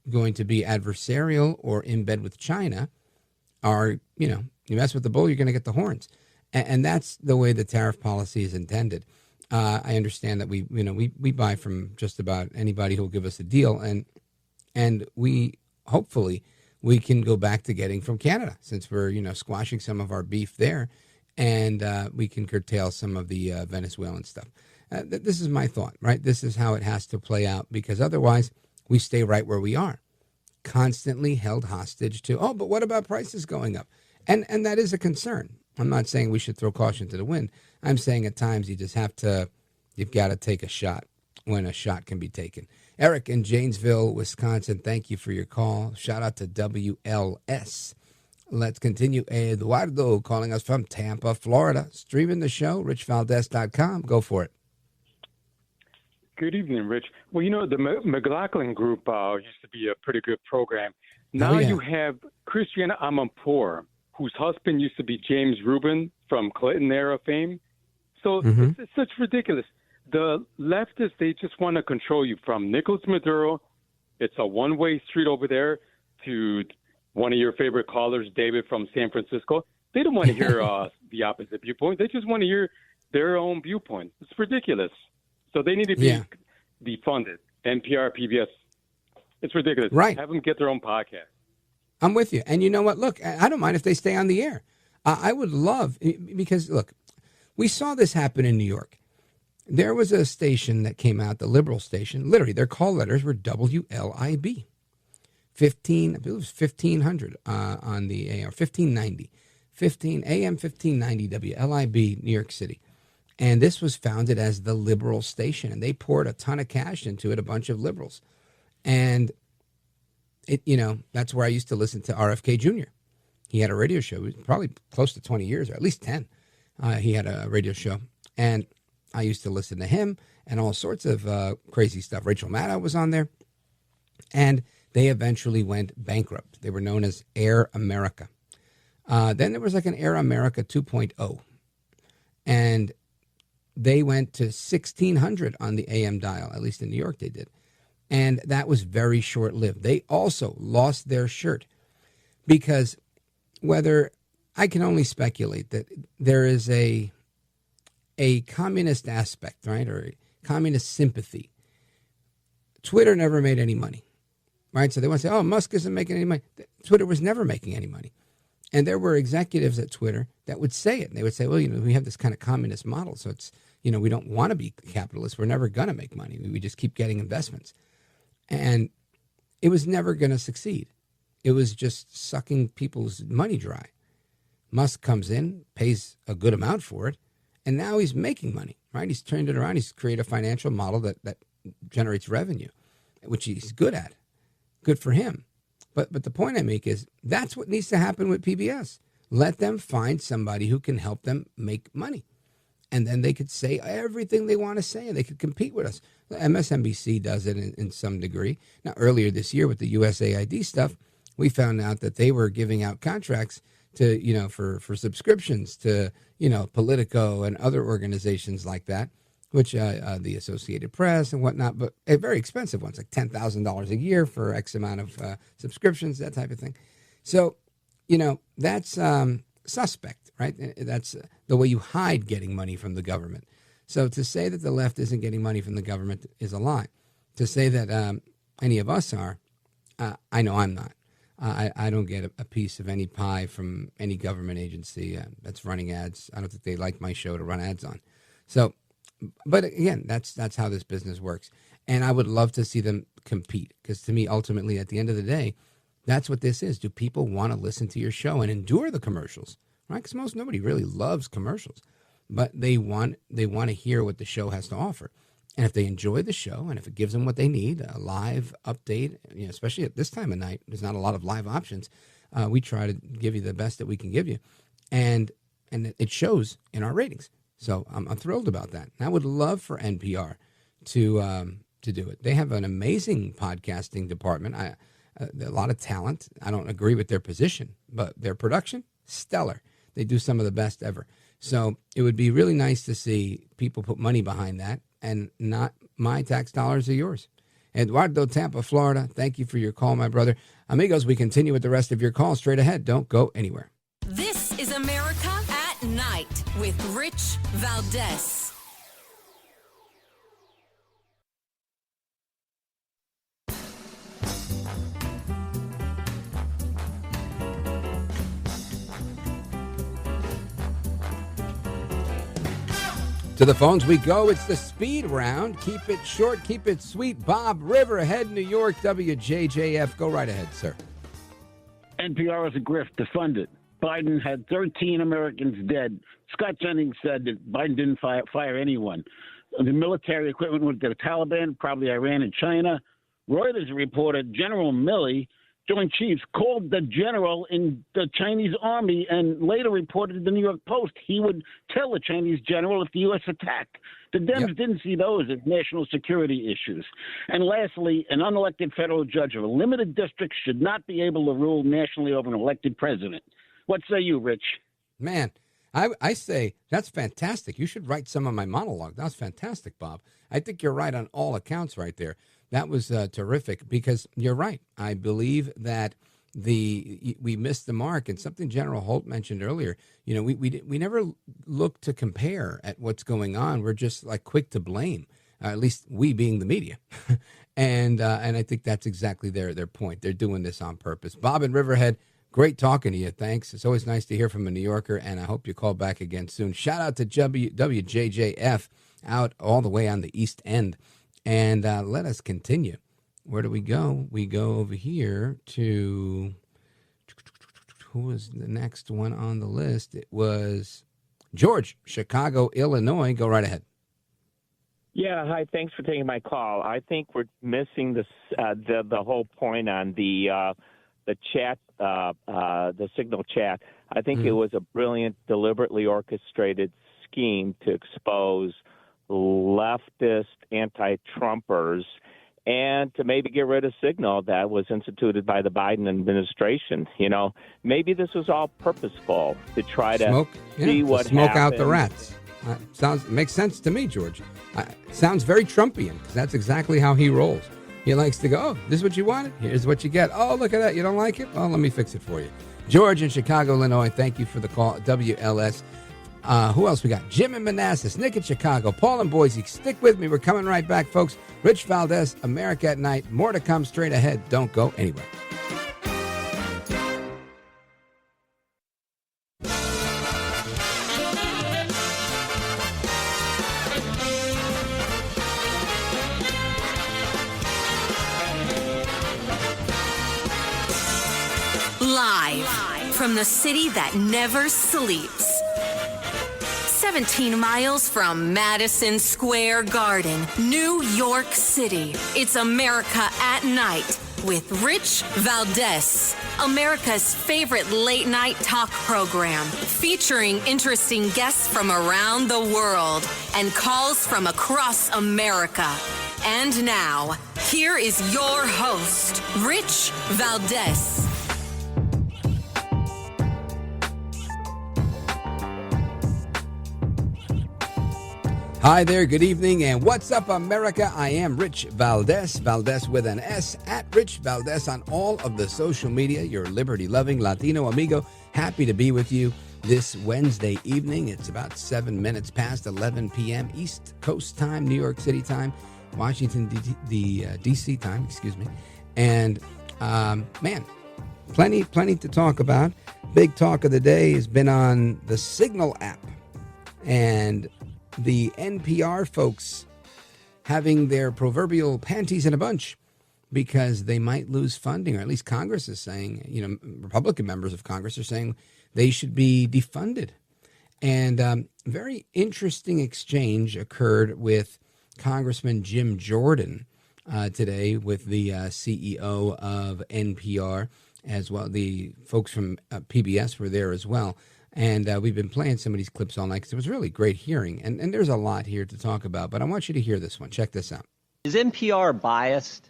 going to be adversarial or in bed with China are, you mess with the bull, you're going to get the horns. And that's the way the tariff policy is intended. I understand that we buy from just about anybody who will give us a deal, and we hopefully we can go back to getting from Canada since we're squashing some of our beef there, and we can curtail some of the Venezuelan stuff. This is my thought, right? This is how it has to play out, because otherwise we stay right where we are, constantly held hostage to, but what about prices going up? And that is a concern. I'm not saying we should throw caution to the wind. I'm saying at times you've got to take a shot when a shot can be taken. Eric in Janesville, Wisconsin, thank you for your call. Shout out to WLS. Let's continue. Eduardo calling us from Tampa, Florida. Streaming the show, richvaldez.com. Go for it. Good evening, Rich. Well, the McLaughlin Group used to be a pretty good program. Now you have Christiana Amanpour, whose husband used to be James Rubin from Clinton era fame. So it's such ridiculous. The leftists, they just want to control you from Nicolas Maduro. It's a one-way street over there to one of your favorite callers, David from San Francisco. They don't want to hear the opposite viewpoint. They just want to hear their own viewpoint. It's ridiculous. So they need to be defunded. NPR, PBS. It's ridiculous. Right. Have them get their own podcast. I'm with you. And you know what? Look, I don't mind if they stay on the air. I would love, because, look, we saw this happen in New York. There was a station that came out, the liberal station. Literally, their call letters were WLIB. 1500 on the AM, 1590. AM 1590 WLIB, New York City. And this was founded as the liberal station. And they poured a ton of cash into it, a bunch of liberals. And that's where I used to listen to RFK Jr. He had a radio show. It was probably close to 20 years, or at least 10. He had a radio show. And I used to listen to him and all sorts of crazy stuff. Rachel Maddow was on there. And they eventually went bankrupt. They were known as Air America. Then there was like an Air America 2.0. And they went to 1600 on the AM dial, at least in New York they did. And that was very short-lived. They also lost their shirt because I can only speculate that there is a communist aspect, right, or a communist sympathy. Twitter never made any money, right? So they want to say, Musk isn't making any money. Twitter was never making any money. And there were executives at Twitter that would say it. And they would say, well, we have this kind of communist model. So it's, we don't want to be capitalists. We're never going to make money. We just keep getting investments. And it was never going to succeed. It was just sucking people's money dry. Musk comes in, pays a good amount for it, and now he's making money, right? He's turned it around. He's created a financial model that generates revenue, which he's good at. Good for him. But the point I make is that's what needs to happen with PBS. Let them find somebody who can help them make money. And then they could say everything they want to say, and they could compete with us. MSNBC does it in some degree. Now, earlier this year with the USAID stuff, we found out that they were giving out contracts to, for subscriptions to, Politico and other organizations like that. which the Associated Press and whatnot, but very expensive ones, like $10,000 a year for X amount of subscriptions, that type of thing. So, that's suspect, right? That's the way you hide getting money from the government. So to say that the left isn't getting money from the government is a lie. To say that any of us are, I know I'm not. I don't get a piece of any pie from any government agency that's running ads. I don't think they like my show to run ads on. So, but again, that's how this business works. And I would love to see them compete, because to me, ultimately, at the end of the day, that's what this is. Do people want to listen to your show and endure the commercials? Right? Because nobody really loves commercials, but they want to hear what the show has to offer. And if they enjoy the show, and if it gives them what they need, a live update, especially at this time of night, there's not a lot of live options. We try to give you the best that we can give you, and it shows in our ratings. So I'm thrilled about that. And I would love for NPR to do it. They have an amazing podcasting department. A lot of talent. I don't agree with their position, but their production, stellar. They do some of the best ever. So it would be really nice to see people put money behind that, and not my tax dollars or yours. Eduardo, Tampa, Florida, thank you for your call, my brother. Amigos, we continue with the rest of your calls straight ahead. Don't go anywhere. This is America at Night with Rich Valdez. To the phones we go. It's the speed round. Keep it short, keep it sweet. Bob Riverhead, New York, WJJF. Go right ahead, sir. NPR is a grift. Defund it. Biden had 13 Americans dead. Scott Jennings said that Biden didn't fire anyone. The military equipment went to the Taliban, probably Iran and China. Reuters reported General Milley, Joint Chiefs, called the general in the Chinese army and later reported to the New York Post he would tell the Chinese general if the U.S. attacked. The Dems didn't see those as national security issues. And lastly, an unelected federal judge of a limited district should not be able to rule nationally over an elected president. What say you, Rich? Man, I say that's fantastic. You should write some of my monologue. That's fantastic, Bob. I think you're right on all accounts right there. That was terrific, because you're right. I believe that we missed the mark, and something General Holt mentioned earlier. We never look to compare at what's going on. We're just like quick to blame, at least we being the media, and I think that's exactly their point. They're doing this on purpose. Bob in Riverhead, great talking to you. Thanks. It's always nice to hear from a New Yorker, and I hope you call back again soon. Shout out to WJJF out all the way on the East End. And let us continue. Where do we go? We go over here to, who was the next one on the list? It was George, Chicago, Illinois. Go right ahead. Yeah, hi. Thanks for taking my call. I think we're missing the whole point on the chat, the signal chat. I think it was a brilliant, deliberately orchestrated scheme to expose leftist anti-Trumpers and to maybe get rid of Signal that was instituted by the Biden administration. Maybe this was all purposeful to try to see what smoke happened. Out the rats. Makes sense to me, George. Sounds very Trumpian, because that's exactly how he rolls. He likes to go, oh, this is what you wanted? Here's what you get. Oh, look at that. You don't like it? Well, let me fix it for you. George in Chicago, Illinois, thank you for the call. WLS. Who else we got? Jim in Manassas, Nick in Chicago, Paul in Boise. Stick with me. We're coming right back, folks. Rich Valdez, America at Night. More to come straight ahead. Don't go anywhere. Live from the city that never sleeps. 17 miles from Madison Square Garden, New York City. It's America at Night with Rich Valdez, America's favorite late-night talk program, featuring interesting guests from around the world and calls from across America. And now, here is your host, Rich Valdez. Hi there, good evening, and what's up, America? I am Rich Valdez, Valdez with an S, at Rich Valdez on all of the social media, your liberty-loving Latino amigo. Happy to be with you this Wednesday evening. It's about 7 minutes past 11 p.m. East Coast time, New York City time, Washington, D.C. time, excuse me. And, man, plenty to talk about. Big talk of the day has been on the Signal app. And the NPR folks having their proverbial panties in a bunch because they might lose funding, or at least Congress is saying, Republican members of Congress are saying they should be defunded. And very interesting exchange occurred with Congressman Jim Jordan today with the CEO of NPR as well. The folks from PBS were there as well. And we've been playing some of these clips all night because it was really great hearing. And there's a lot here to talk about, but I want you to hear this one. Check this out. Is NPR biased?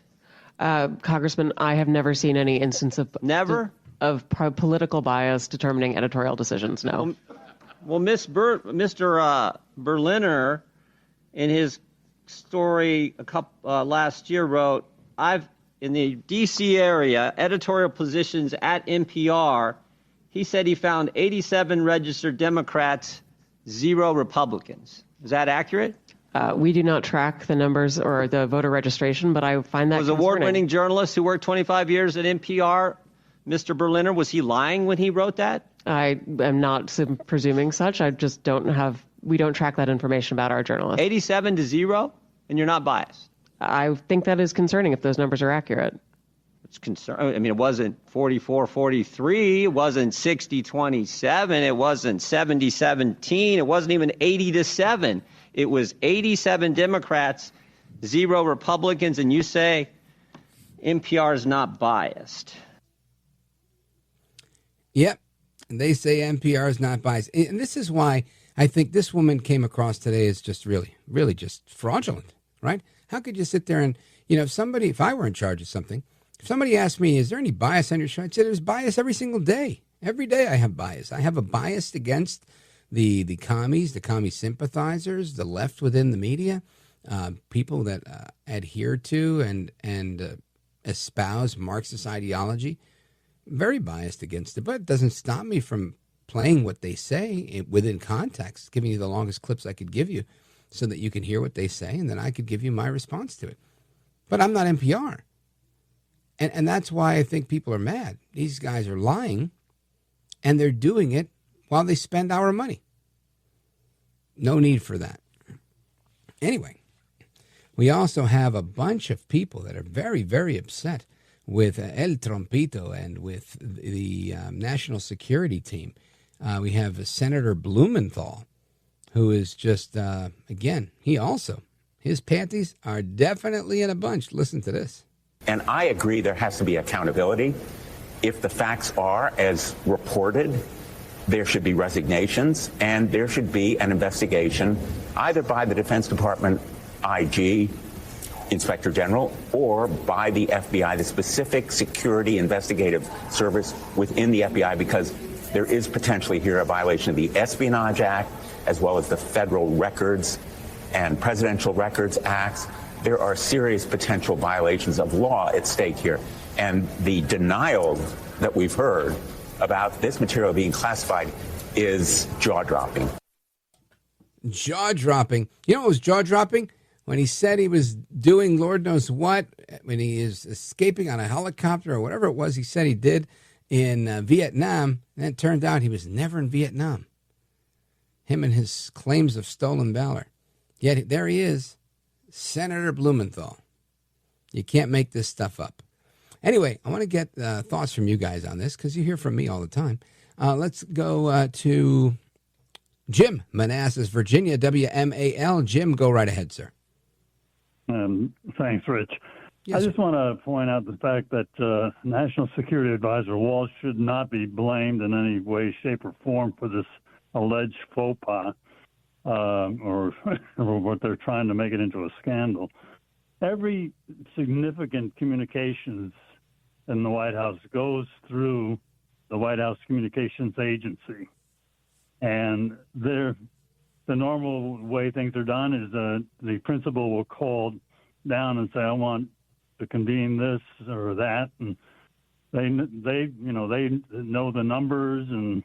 Congressman, I have never seen any instance of political bias determining editorial decisions. No. Well, Mr. Berliner, in his story last year, wrote, in the D.C. area, editorial positions at NPR. He said he found 87 registered Democrats, 0 Republicans. Is that accurate? We do not track the numbers or the voter registration, but I find that was an award-winning journalist who worked 25 years at NPR, Mr. Berliner. Was he lying when he wrote that? I am not presuming such. I just we don't track that information about our journalists. 87 to 0, and you're not biased? I think that is concerning if those numbers are accurate. It's concerning. I mean, it wasn't 44-43. It wasn't 60-27. It wasn't 70-17. It wasn't even 80-7. It was 87 Democrats, 0 Republicans, and you say NPR is not biased. Yep. And they say NPR is not biased. And this is why I think this woman came across today as just really, really just fraudulent, right? How could you sit there and, if I were in charge of something, if somebody asked me, is there any bias on your show? I'd say there's bias every single day. Every day I have bias. I have a bias against the commies, the commie sympathizers, the left within the media, people that adhere to and espouse Marxist ideology. Very biased against it, but it doesn't stop me from playing what they say within context, giving you the longest clips I could give you so that you can hear what they say, and then I could give you my response to it. But I'm not NPR. And that's why I think people are mad. These guys are lying, and they're doing it while they spend our money. No need for that. Anyway, we also have a bunch of people that are very, very upset with El Trompito and with the national security team. We have Senator Blumenthal, who is just, again, his panties are definitely in a bunch. Listen to this. And I agree there has to be accountability. If the facts are as reported, there should be resignations and there should be an investigation either by the Defense Department IG, Inspector General, or by the FBI, the specific security investigative service within the FBI, because there is potentially here a violation of the Espionage Act as well as the Federal Records and Presidential Records Acts. There are serious potential violations of law at stake here. And the denial that we've heard about this material being classified is jaw-dropping. Jaw-dropping. You know what was jaw-dropping? When he said he was doing Lord knows what, when he is escaping on a helicopter or whatever it was he said he did in Vietnam, and it turned out he was never in Vietnam. Him and his claims of stolen valor. Yet there he is. Senator Blumenthal. You can't make this stuff up. Anyway, I want to get thoughts from you guys on this because you hear from me all the time. Let's go to Jim, Manassas, Virginia, WMAL. Jim, go right ahead, sir. Thanks, Rich. Yes, I just want to point out the fact that National Security Advisor Walsh should not be blamed in any way, shape, or form for this alleged faux pas. Or what they're trying to make it into a scandal. Every significant communications in the White House goes through the White House Communications Agency. And they're the normal way things are done is the principal will call down and say, I want to convene this or that, and they know the numbers, and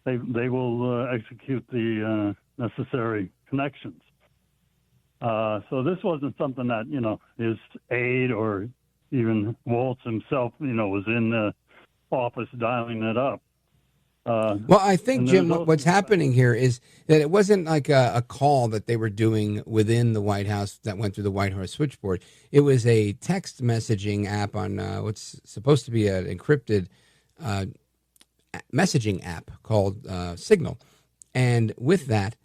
they will execute the necessary connections. So this wasn't something that his aide or even Waltz himself was in the office dialing it up. Well, I think, Jim, what's happening here is that it wasn't like a call that they were doing within the White House that went through the White House switchboard. It was a text messaging app on what's supposed to be an encrypted messaging app called Signal. And with that,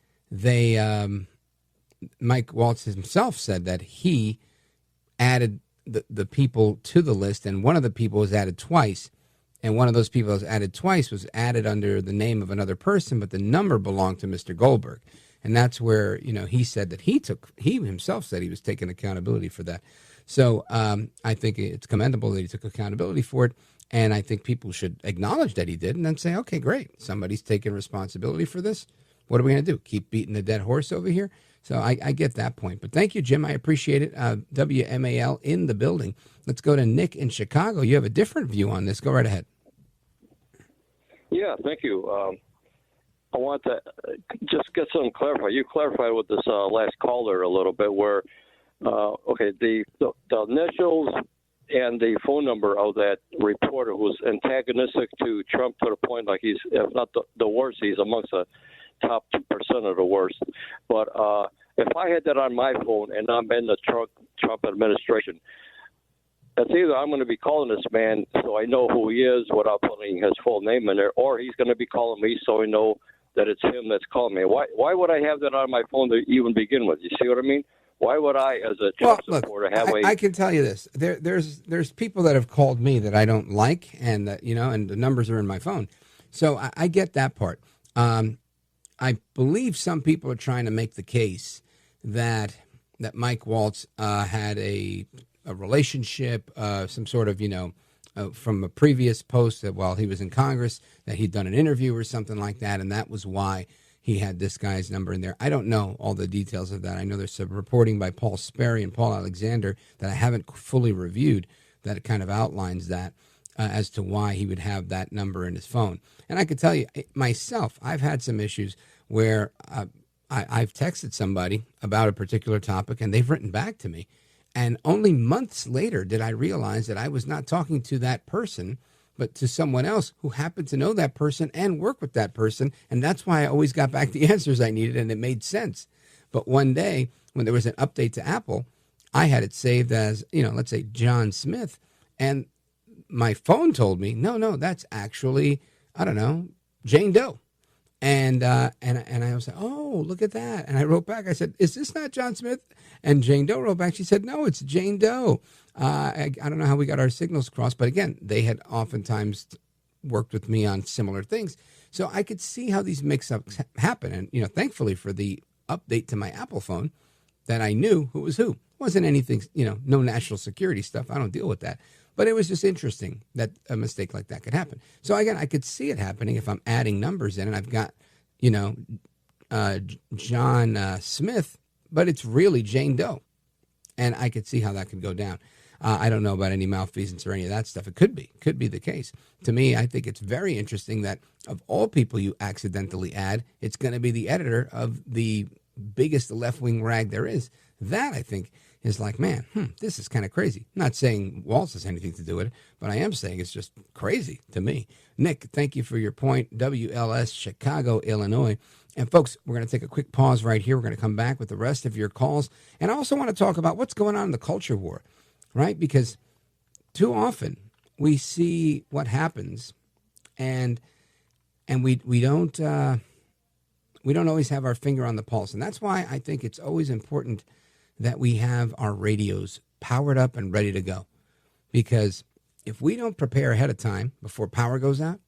Mike Waltz himself said that he added the people to the list, and one of the people was added twice. And one of those people that was added twice was added under the name of another person, but the number belonged to Mr. Goldberg. And that's where, he said that he himself said he was taking accountability for that. So I think it's commendable that he took accountability for it. And I think people should acknowledge that he did and then say, okay, great. Somebody's taking responsibility for this. What are we going to do? Keep beating the dead horse over here? So I get that point. But thank you, Jim. I appreciate it. WMAL in the building. Let's go to Nick in Chicago. You have a different view on this. Go right ahead. Yeah, thank you. I want to just get something clarified. You clarified with this last caller a little bit where, the initials and the phone number of that reporter who's antagonistic to Trump to the point like he's, if not the worst, he's amongst the top 2% of the worst. But if I had that on my phone and I'm in the Trump administration, it's either I'm going to be calling this man so I know who he is without putting his full name in there, or he's going to be calling me so I know that it's him that's calling me. Why would I have that on my phone to even begin with? You see what I mean? Why would I, as a Trump supporter, have I can tell you this. There's people that have called me that I don't like, and that and the numbers are in my phone. So I get that part. I believe some people are trying to make the case that Mike Waltz had a relationship, some sort of, from a previous post that while he was in Congress, that he'd done an interview or something like that, and that was why he had this guy's number in there. I don't know all the details of that. I know there's some reporting by Paul Sperry and Paul Alexander that I haven't fully reviewed that kind of outlines that as to why he would have that number in his phone. And I could tell you, myself, I've had some issues where I've texted somebody about a particular topic, and they've written back to me. And only months later did I realize that I was not talking to that person, but to someone else who happened to know that person and work with that person. And that's why I always got back the answers I needed, and it made sense. But one day, when there was an update to Apple, I had it saved as, let's say John Smith. And my phone told me, no, that's actually, I don't know, Jane Doe. And I was like, oh, look at that. And I wrote back, I said, is this not John Smith? And Jane Doe wrote back, she said, no, it's Jane Doe. I don't know how we got our signals crossed, but again, they had oftentimes worked with me on similar things. So I could see how these mix-ups happen. And, thankfully for the update to my Apple phone, that I knew who was who. It wasn't anything, no national security stuff. I don't deal with that. But it was just interesting that a mistake like that could happen. So again, I could see it happening if I'm adding numbers in and I've got, John Smith, but it's really Jane Doe. And I could see how that could go down. I don't know about any malfeasance or any of that stuff. It could be the case. To me, I think it's very interesting that of all people you accidentally add, it's going to be the editor of the biggest left-wing rag there is. That, I think, is like, man, this is kind of crazy. I'm not saying Waltz has anything to do with it, but I am saying it's just crazy to me. Nick, thank you for your point. WLS, Chicago, Illinois. And folks, we're going to take a quick pause right here. We're going to come back with the rest of your calls. And I also want to talk about what's going on in the culture war, right? Because too often we see what happens and we don't always have our finger on the pulse. And that's why I think it's always important that we have our radios powered up and ready to go. Because if we don't prepare ahead of time before power goes out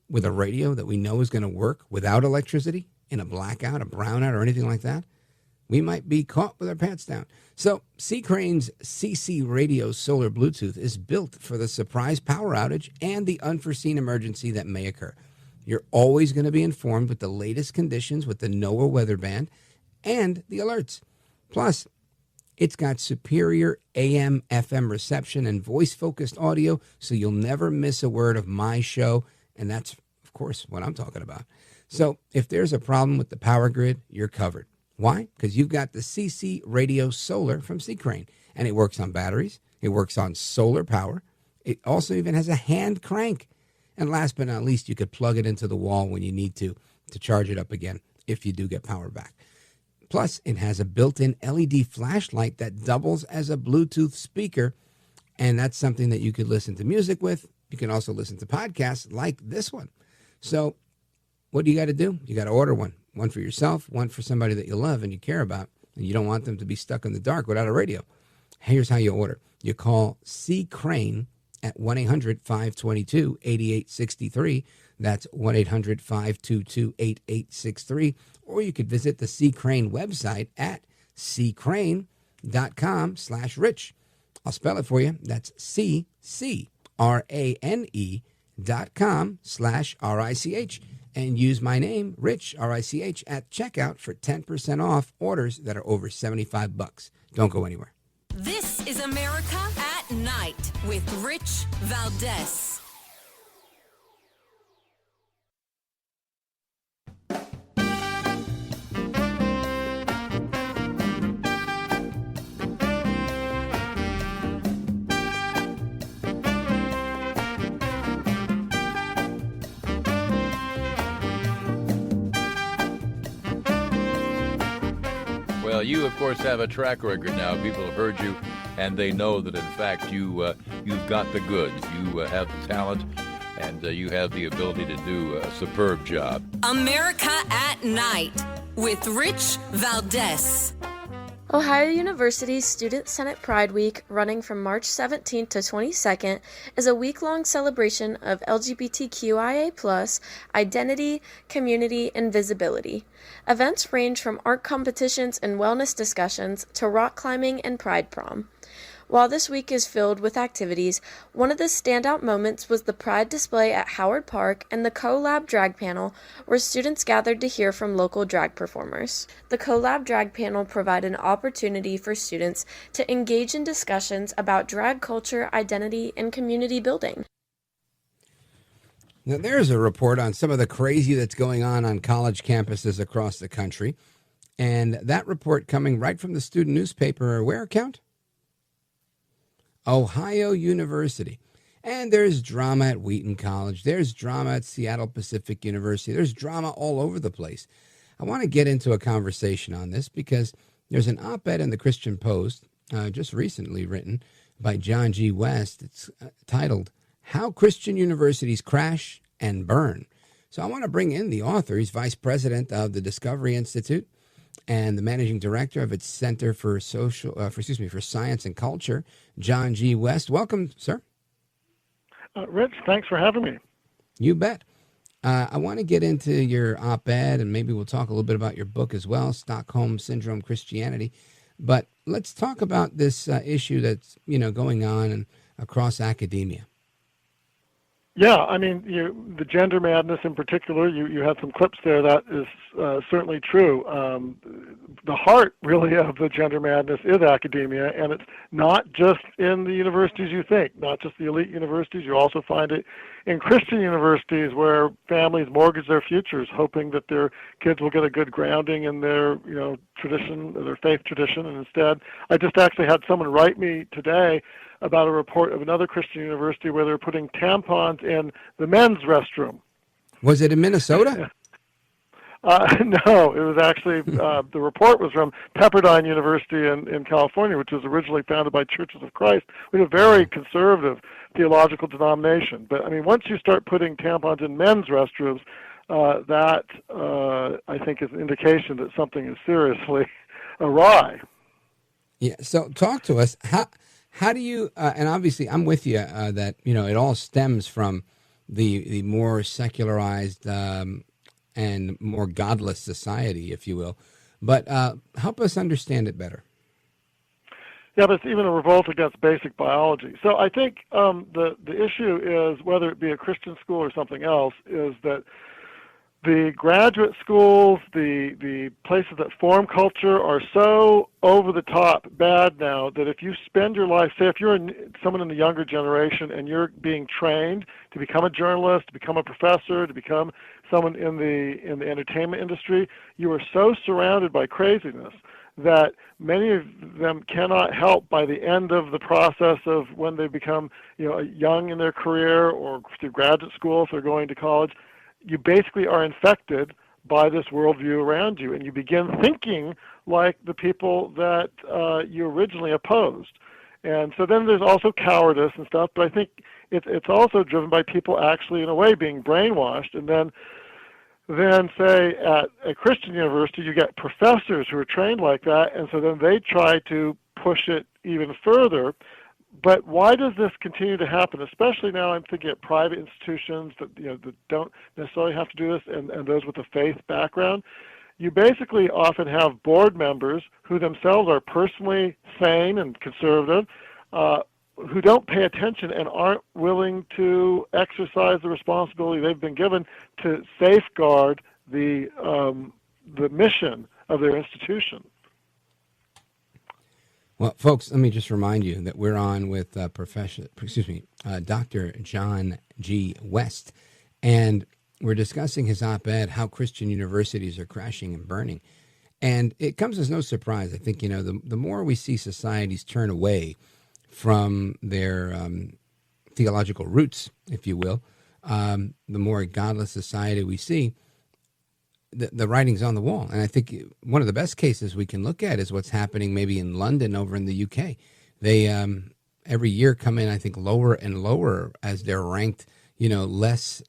with a radio that we know is going to work without electricity in a blackout, a brownout, or anything like that, we might be caught with our pants down. So C. Crane's CC Radio Solar Bluetooth is built for the surprise power outage and the unforeseen emergency that may occur. You're always going to be informed with the latest conditions with the NOAA weather band and the alerts. Plus, it's got superior AM, FM reception and voice-focused audio, so you'll never miss a word of my show. And that's, of course, what I'm talking about. So if there's a problem with the power grid, you're covered. Why? Because you've got the CC Radio Solar from C-Crane, and it works on batteries. It works on solar power. It also even has a hand crank. And last but not least, you could plug it into the wall when you need to charge it up again if you do get power back. Plus, it has a built-in LED flashlight that doubles as a Bluetooth speaker, and that's something that you could listen to music with. You can also listen to podcasts like this one. So what do you got to do? You got to order one for yourself, one for somebody that you love and you care about, and you don't want them to be stuck in the dark without a radio. Here's how you order. You call C. Crane at 1-800-522-8863. That's 1-800-522-8863. Or you could visit the C. Crane website at ccrane.com/rich. I'll spell it for you. That's CCRANE.com/RICH. And use my name, Rich, R-I-C-H, at checkout for 10% off orders that are over $75. Don't go anywhere. This is America at Night with Rich Valdez. Well, you, of course, have a track record now. People have heard you, and they know that, in fact, you've got the goods. You have the talent, and you have the ability to do a superb job. America at Night with Rich Valdez. Ohio University's Student Senate Pride Week, running from March 17th to 22nd, is a week-long celebration of LGBTQIA+, identity, community, and visibility. Events range from art competitions and wellness discussions to rock climbing and pride prom. While this week is filled with activities, one of the standout moments was the Pride display at Howard Park and the CoLab drag panel, where students gathered to hear from local drag performers. The CoLab drag panel provided an opportunity for students to engage in discussions about drag culture, identity, and community building. Now, there's a report on some of the crazy that's going on college campuses across the country. And that report coming right from the student newspaper, where account? Ohio University. And there's drama at Wheaton College. There's drama at Seattle Pacific University. There's drama all over the place. I want to get into a conversation on this because there's an op-ed in the Christian Post just recently written by John G. West. It's titled, How Christian Universities Crash and Burn. So I want to bring in the author. He's vice president of the Discovery Institute and the managing director of its Center for for Science and Culture, John G. West. Welcome, sir. Rich, thanks for having me. You bet. I want to get into your op-ed, and maybe we'll talk a little bit about your book as well, Stockholm Syndrome Christianity. But let's talk about this issue that's going on and across academia. Yeah, I mean, the gender madness in particular, you had some clips there. That is certainly true. The heart, really, of the gender madness is academia, and it's not just in the universities you think, not just the elite universities. You also find it in Christian universities where families mortgage their futures, hoping that their kids will get a good grounding in their, tradition, their faith tradition. And instead, I just actually had someone write me today about a report of another Christian university where they're putting tampons in the men's restroom. Was it in Minnesota? No, it was actually, the report was from Pepperdine University in California, which was originally founded by Churches of Christ, with a very conservative theological denomination. But, I mean, once you start putting tampons in men's restrooms, that, I think, is an indication that something is seriously awry. Yeah, so talk to us. How do you, and obviously I'm with you that, it all stems from the more secularized and more godless society, if you will. But help us understand it better. Yeah, but it's even a revolt against basic biology. So I think the issue is, whether it be a Christian school or something else, is that the graduate schools, the places that form culture are so over the top bad now that if you spend your life, say if you're someone in the younger generation and you're being trained to become a journalist, to become a professor, to become someone in the entertainment industry, you are so surrounded by craziness that many of them cannot help by the end of the process of when they become, young in their career or through graduate school if they're going to college. You basically are infected by this worldview around you, and you begin thinking like the people that you originally opposed. And so then there's also cowardice and stuff, but I think it's also driven by people actually, in a way, being brainwashed. And then say at a Christian university, you get professors who are trained like that, and so then they try to push it even further. But why does this continue to happen? Especially now, I'm thinking at private institutions that that don't necessarily have to do this, and those with a faith background. You basically often have board members who themselves are personally sane and conservative, who don't pay attention and aren't willing to exercise the responsibility they've been given to safeguard the mission of their institution. Well, folks, let me just remind you that we're on with Dr. John G. West, and we're discussing his op-ed, How Christian Universities Are Crashing and Burning. And it comes as no surprise. I think, the more we see societies turn away from their theological roots, if you will, the more godless society we see, the writing's on the wall. And I think one of the best cases we can look at is what's happening maybe in London over in the UK. They every year come in, I think, lower and lower as they're ranked, less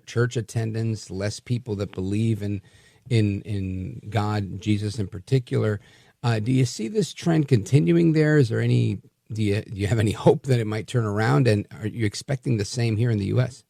church attendance, less people that believe in God, Jesus in particular. Do you see this trend continuing there? Is there any, do you have any hope that it might turn around? And are you expecting the same here in the U.S.?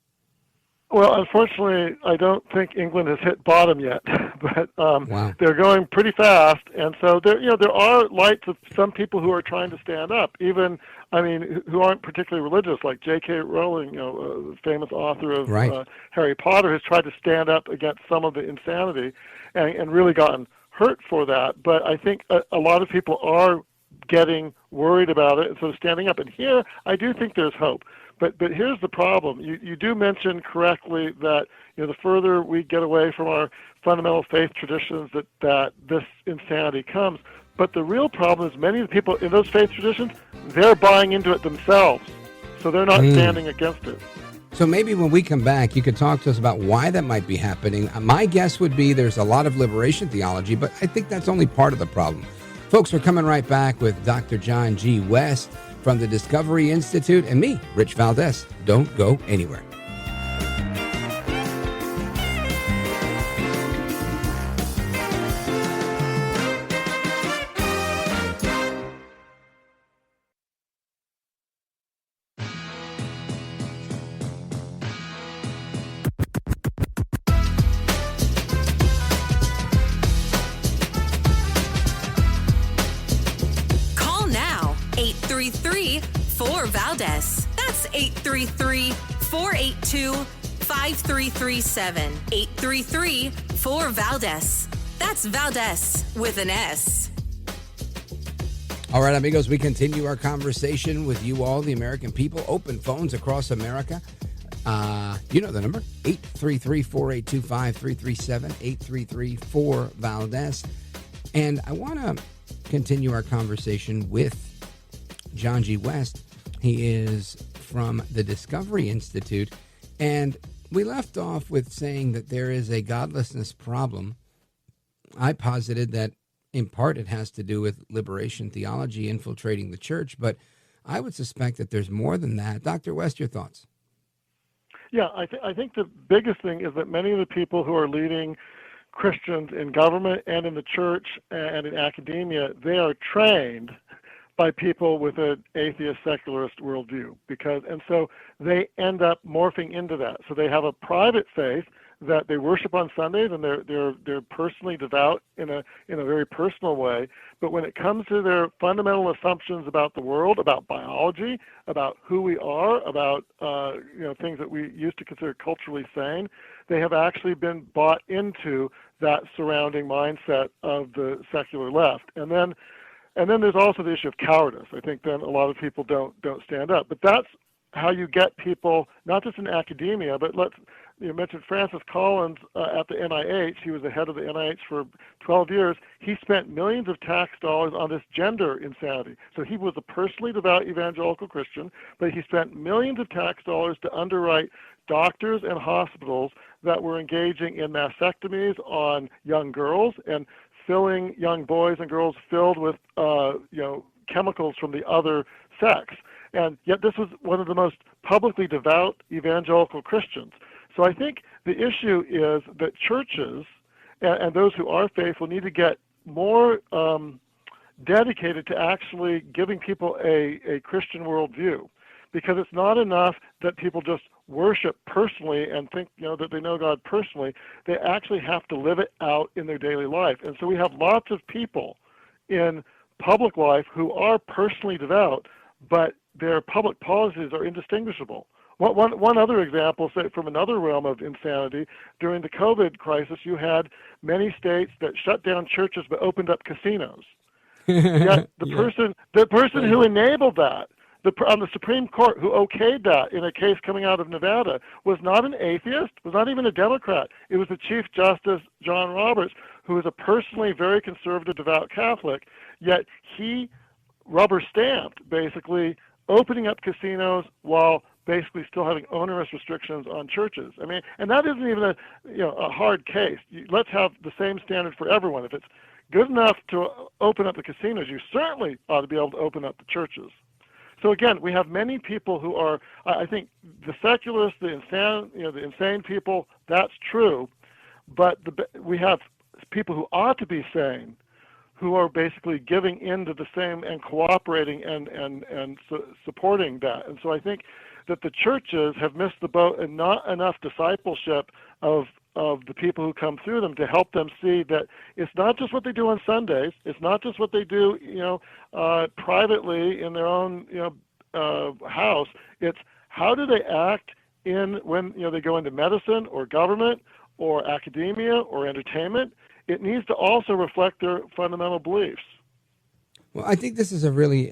Well, unfortunately, I don't think England has hit bottom yet, but Wow. They're going pretty fast, and so there are lights of some people who are trying to stand up, even who aren't particularly religious, like J.K. Rowling, the famous author of Right. Harry Potter, has tried to stand up against some of the insanity, and really gotten hurt for that. But I think a lot of people are getting worried about it and sort of standing up. And here, I do think there's hope. But here's the problem. You do mention correctly that the further we get away from our fundamental faith traditions that this insanity comes. But the real problem is many of the people in those faith traditions, they're buying into it themselves. So they're not standing against it. So maybe when we come back, you could talk to us about why that might be happening. My guess would be there's a lot of liberation theology, but I think that's only part of the problem. Folks, we're coming right back with Dr. John G. West from the Discovery Institute and me, Rich Valdez. Don't go anywhere. Call now, 833-4-VALDEZ. That's 833-482-5337. 833-4-VALDEZ. That's Valdez with an S. All right, amigos, we continue our conversation with you all, the American people. Open phones across America. You know the number, 833-482-5337, 833-4-VALDEZ. And I want to continue our conversation with John G. West. He is from the Discovery Institute. And we left off with saying that there is a godlessness problem. I posited that in part it has to do with liberation theology infiltrating the church, but I would suspect that there's more than that. Dr. West, your thoughts? Yeah, I think the biggest thing is that many of the people who are leading Christians in government and in the church and in academia, they are trained by people with an atheist secularist worldview, and so they end up morphing into that. So they have a private faith that they worship on Sundays and they're personally devout in a very personal way. But when it comes to their fundamental assumptions about the world, about biology, about who we are, about things that we used to consider culturally sane, they have actually been bought into that surrounding mindset of the secular left. And then there's also the issue of cowardice. I think then a lot of people don't stand up. But that's how you get people, not just in academia, but you mentioned Francis Collins at the NIH. He was the head of the NIH for 12 years. He spent millions of tax dollars on this gender insanity. So he was a personally devout evangelical Christian, but he spent millions of tax dollars to underwrite doctors and hospitals that were engaging in mastectomies on young girls and filling young boys and girls filled with chemicals from the other sex. And yet this was one of the most publicly devout evangelical Christians. So I think the issue is that churches and those who are faithful need to get more dedicated to actually giving people a Christian worldview, because it's not enough that people just worship personally and think that they know God personally. They actually have to live it out in their daily life. And so we have lots of people in public life who are personally devout, but their public policies are indistinguishable. One other example, say from another realm of insanity, during the COVID crisis, you had many states that shut down churches but opened up casinos. Yet the person who enabled that, on the Supreme Court, who okayed that in a case coming out of Nevada, was not an atheist, was not even a Democrat. It was the Chief Justice, John Roberts, who is a personally very conservative, devout Catholic, yet he rubber-stamped, basically, opening up casinos while basically still having onerous restrictions on churches. I mean, and that isn't even a hard case. Let's have the same standard for everyone. If it's good enough to open up the casinos, you certainly ought to be able to open up the churches. So again, we have many people who are, I think, the secularists, the insane people. That's true, but we have people who ought to be sane, who are basically giving in to the same and cooperating and supporting that. And so I think that the churches have missed the boat and not enough discipleship of the people who come through them to help them see that it's not just what they do on Sundays, it's not just what they do, privately in their own, house. It's how do they act when they go into medicine or government or academia or entertainment. It needs to also reflect their fundamental beliefs. Well, I think this is a really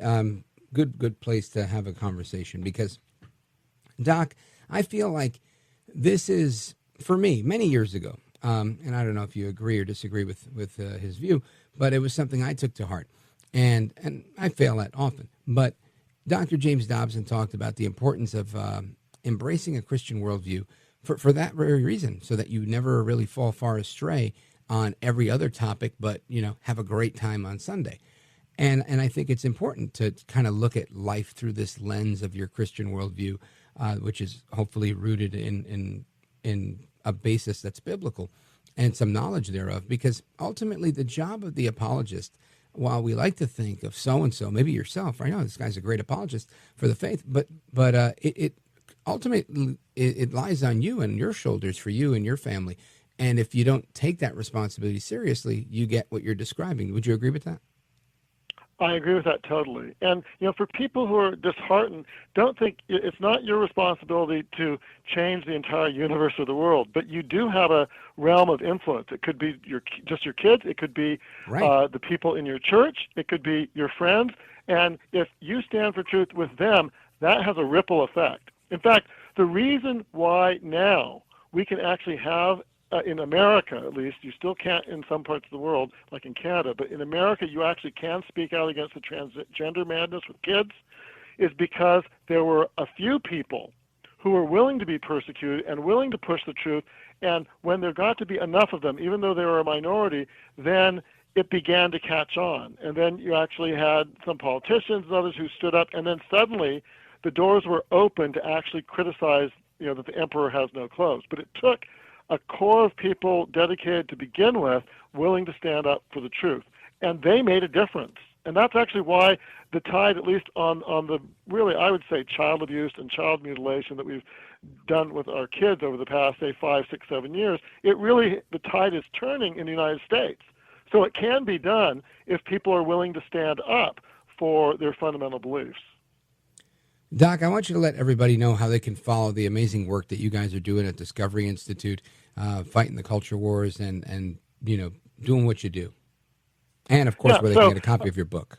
good place to have a conversation because, Doc, I feel like this is, for me, many years ago, and I don't know if you agree or disagree with his view, but it was something I took to heart, and I fail at often. But Dr. James Dobson talked about the importance of embracing a Christian worldview for that very reason, so that you never really fall far astray on every other topic, but have a great time on Sunday. And I think it's important to kind of look at life through this lens of your Christian worldview, which is hopefully rooted in a basis that's biblical and some knowledge thereof. Because ultimately, the job of the apologist, while we like to think of so and so, maybe yourself, right? Oh, this guy's a great apologist for the faith, but it ultimately it lies on you and your shoulders for you and your family. And if you don't take that responsibility seriously, you get what you're describing. Would you agree with that? I agree with that totally. And, for people who are disheartened, don't think it's not your responsibility to change the entire universe or the world, but you do have a realm of influence. It could be just your kids. It could be the people in your church. It could be your friends. And if you stand for truth with them, that has a ripple effect. In fact, the reason why now we can actually have in America, at least, you still can't in some parts of the world, like in Canada, but in America, you actually can speak out against the transgender madness with kids, is because there were a few people who were willing to be persecuted and willing to push the truth, and when there got to be enough of them, even though they were a minority, then it began to catch on. And then you actually had some politicians and others who stood up, and then suddenly the doors were open to actually criticize, that the emperor has no clothes. But it took a core of people dedicated to begin with, willing to stand up for the truth. And they made a difference. And that's actually why the tide, at least on the really, I would say, child abuse and child mutilation that we've done with our kids over the past, say, 5, 6, 7 years, the tide is turning in the United States. So it can be done if people are willing to stand up for their fundamental beliefs. Doc, I want you to let everybody know how they can follow the amazing work that you guys are doing at Discovery Institute, fighting the culture wars and doing what you do. And, of course, where they can get a copy of your book.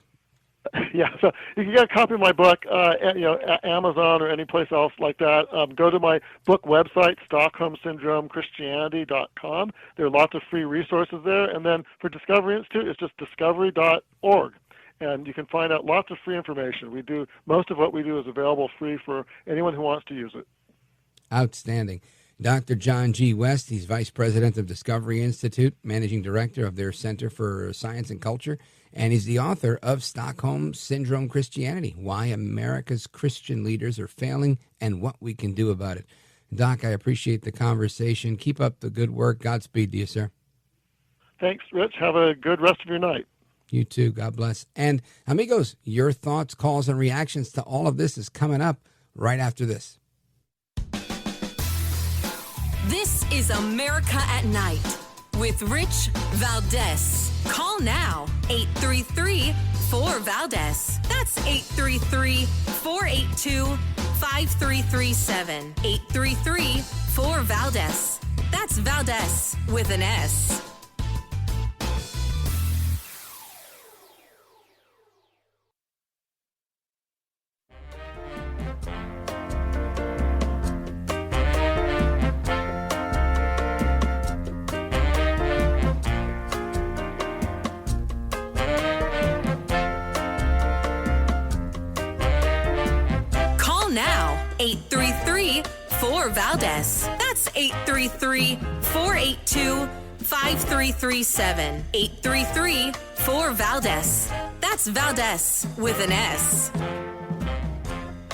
Yeah, so you can get a copy of my book at Amazon or any place else like that. Go to my book website, Stockholm Syndrome Christianity.com. There are lots of free resources there. And then for Discovery Institute, it's just discovery.org. And you can find out lots of free information. Most of what we do is available free for anyone who wants to use it. Outstanding. Dr. John G. West, he's Vice President of Discovery Institute, Managing Director of their Center for Science and Culture, and he's the author of Stockholm Syndrome Christianity, Why America's Christian Leaders Are Failing and What We Can Do About It. Doc, I appreciate the conversation. Keep up the good work. Godspeed to you, sir. Thanks, Rich. Have a good rest of your night. You too. God bless. And amigos, your thoughts, calls, and reactions to all of this is coming up right after this. This is America at Night with Rich Valdez. Call now, 833-4-VALDEZ. That's 833-482-5337. 833-4-VALDEZ. That's Valdez with an S. Now, 833-4-VALDEZ. That's 833-482-5337. 833-4-VALDEZ. That's Valdez with an S.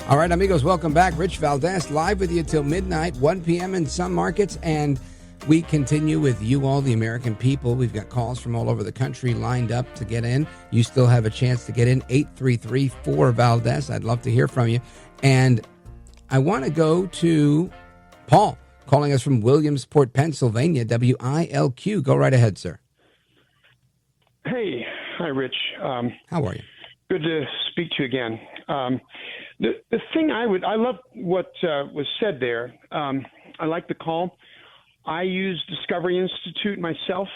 All right, amigos, welcome back. Rich Valdez, live with you till midnight, 1 p.m. in some markets, and we continue with you all, the American people. We've got calls from all over the country lined up to get in. You still have a chance to get in, 833-4-VALDEZ. I'd love to hear from you. And I want to go to Paul, calling us from Williamsport, Pennsylvania, WILQ. Go right ahead, sir. Hey. Hi, Rich. How are you? Good to speak to you again. The thing I love what was said there. I like the call. I use Discovery Institute myself.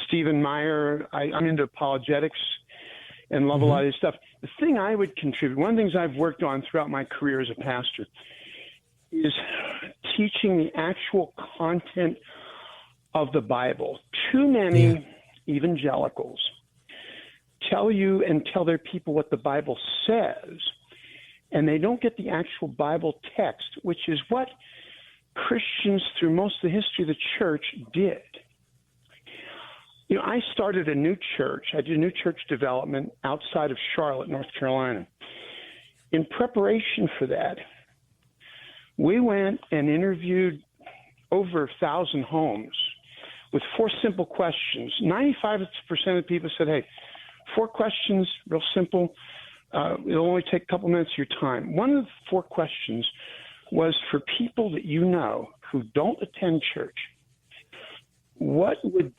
Stephen Meyer, I'm into apologetics and love a lot of this stuff. The thing I would contribute, one of the things I've worked on throughout my career as a pastor, is teaching the actual content of the Bible. Too many evangelicals tell you and tell their people what the Bible says, and they don't get the actual Bible text, which is what Christians through most of the history of the church did. You know, I started a new church. I did a new church development outside of Charlotte, North Carolina. In preparation for that, we went and interviewed over 1,000 homes with 4 simple questions. 95% of the people said, hey, 4 questions, real simple. It'll only take a couple minutes of your time. One of the 4 questions was for people that you know who don't attend church. What would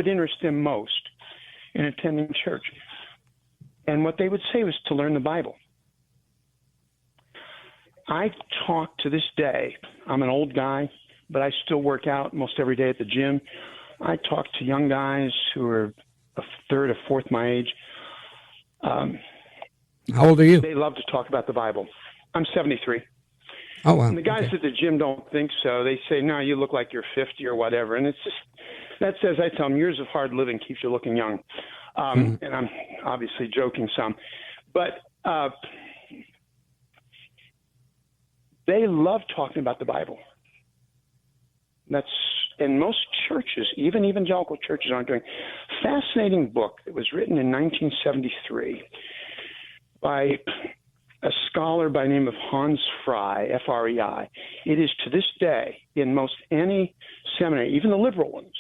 interest them most in attending church? And what they would say was to learn the Bible. I talk to this day. I'm an old guy, but I still work out most every day at the gym. I talk to young guys who are a third or fourth my age. How old are you? They love to talk about the Bible. I'm 73. Oh, wow. And the guys at the gym don't think so. They say, no, you look like you're 50 or whatever. And it's just, that says, I tell them, years of hard living keeps you looking young. And I'm obviously joking some. But they love talking about the Bible. That's in most churches, even evangelical churches aren't doing. Fascinating book that was written in 1973 by a scholar by the name of Hans Frey, F-R-E-I. It is to this day in most any seminary, even the liberal ones,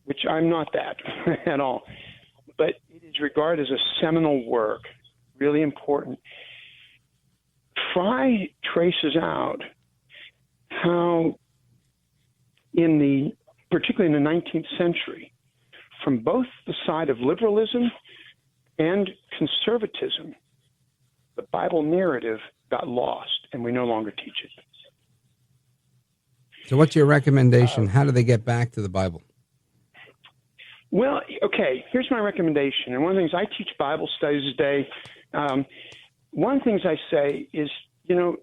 which I'm not that at all, but it is regarded as a seminal work, really important. Fry traces out how, particularly in the 19th century, from both the side of liberalism and conservatism, the Bible narrative got lost, and we no longer teach it. So what's your recommendation? How do they get back to the Bible? Well, okay, here's my recommendation. And one of the things I teach Bible studies today, one of the things I say is, one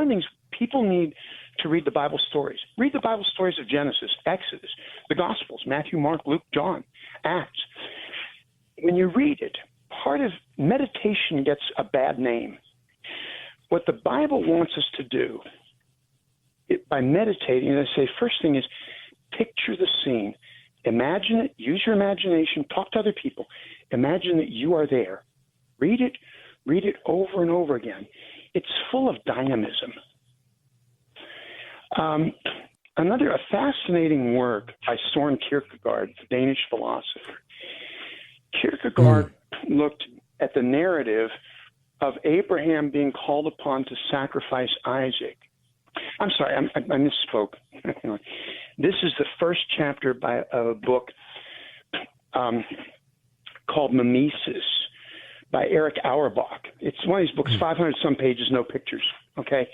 of the things people need to read the Bible stories. Read the Bible stories of Genesis, Exodus, the Gospels, Matthew, Mark, Luke, John, Acts. When you read it, part of meditation gets a bad name. What the Bible wants us to do by meditating, I say, first thing is picture the scene. Imagine it, use your imagination, talk to other people. Imagine that you are there. Read it over and over again. It's full of dynamism. A fascinating work by Søren Kierkegaard, the Danish philosopher. Kierkegaard looked at the narrative of Abraham being called upon to sacrifice Isaac. I'm sorry, I misspoke. This is the first chapter of a book called Mimesis by Eric Auerbach. It's one of these books, 500-some pages, no pictures, okay?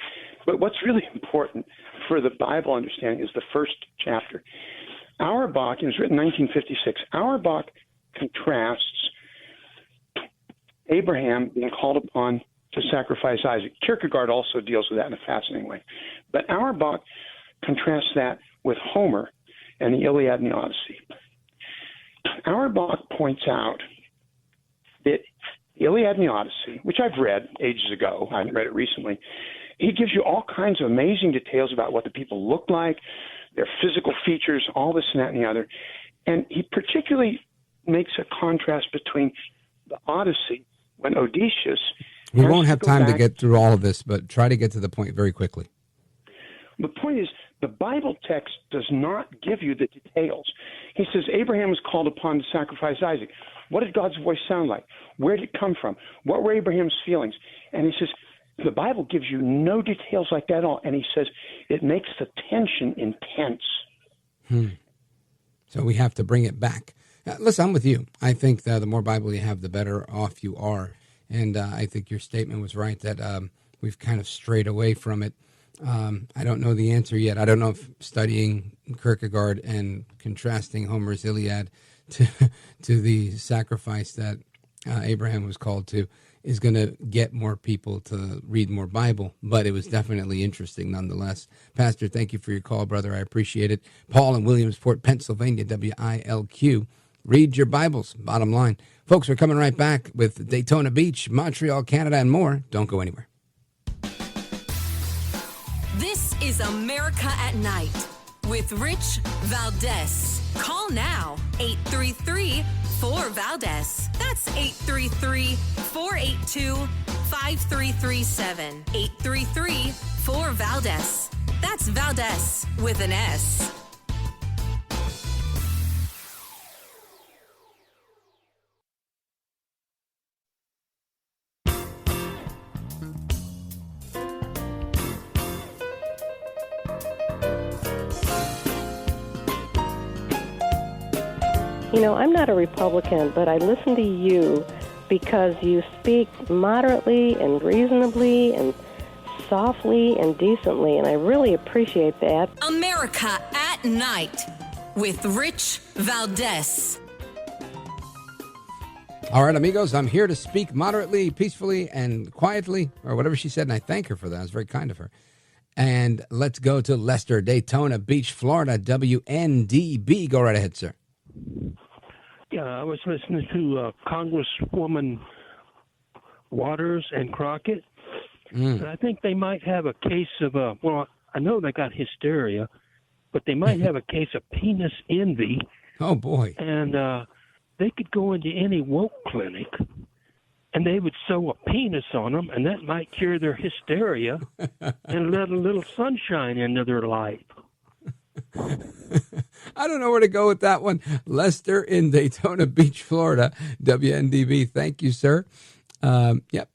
But what's really important for the Bible understanding is the first chapter. Auerbach, it was written in 1956, Auerbach contrasts Abraham being called upon to sacrifice Isaac. Kierkegaard also deals with that in a fascinating way. But Auerbach contrasts that with Homer and the Iliad and the Odyssey. Auerbach points out that the Iliad and the Odyssey, which I've read ages ago, I haven't read it recently, he gives you all kinds of amazing details about what the people looked like, their physical features, all this and that and the other. And he particularly makes a contrast between the Odyssey when Odysseus... We won't have time to get through all of this, but try to get to the point very quickly. The point is, the Bible text does not give you the details. He says Abraham was called upon to sacrifice Isaac. What did God's voice sound like? Where did it come from? What were Abraham's feelings? And he says, the Bible gives you no details like that at all. And he says it makes the tension intense. So we have to bring it back. Listen, I'm with you. I think that the more Bible you have, the better off you are. And I think your statement was right that we've kind of strayed away from it. I don't know the answer yet. I don't know if studying Kierkegaard and contrasting Homer's Iliad to the sacrifice that Abraham was called to is going to get more people to read more Bible, but it was definitely interesting nonetheless. Pastor, thank you for your call, brother. I appreciate it. Paul in Williamsport, Pennsylvania, WILQ. Read your Bibles, bottom line. Folks, we're coming right back with Daytona Beach, Montreal, Canada, and more. Don't go anywhere. This is America at Night with Rich Valdez. Call now, 833-4-VALDEZ. That's 833-482-5337. 833-4-VALDEZ. That's Valdez with an S. You know, I'm not a Republican, but I listen to you because you speak moderately and reasonably and softly and decently, and I really appreciate that. America at Night with Rich Valdez. All right, amigos, I'm here to speak moderately, peacefully, and quietly, or whatever she said, and I thank her for that. It was very kind of her. And let's go to Lester, Daytona Beach, Florida, WNDB. Go right ahead, sir. Yeah, I was listening to Congresswoman Waters and Crockett, and I think they might have a case of, well, I know they got hysteria, but they might have a case of penis envy. Oh, boy. And they could go into any woke clinic, and they would sew a penis on them, and that might cure their hysteria and let a little sunshine into their life. I don't know where to go with that one. Lester in Daytona Beach, Florida. WNDB. Thank you, sir. Yep.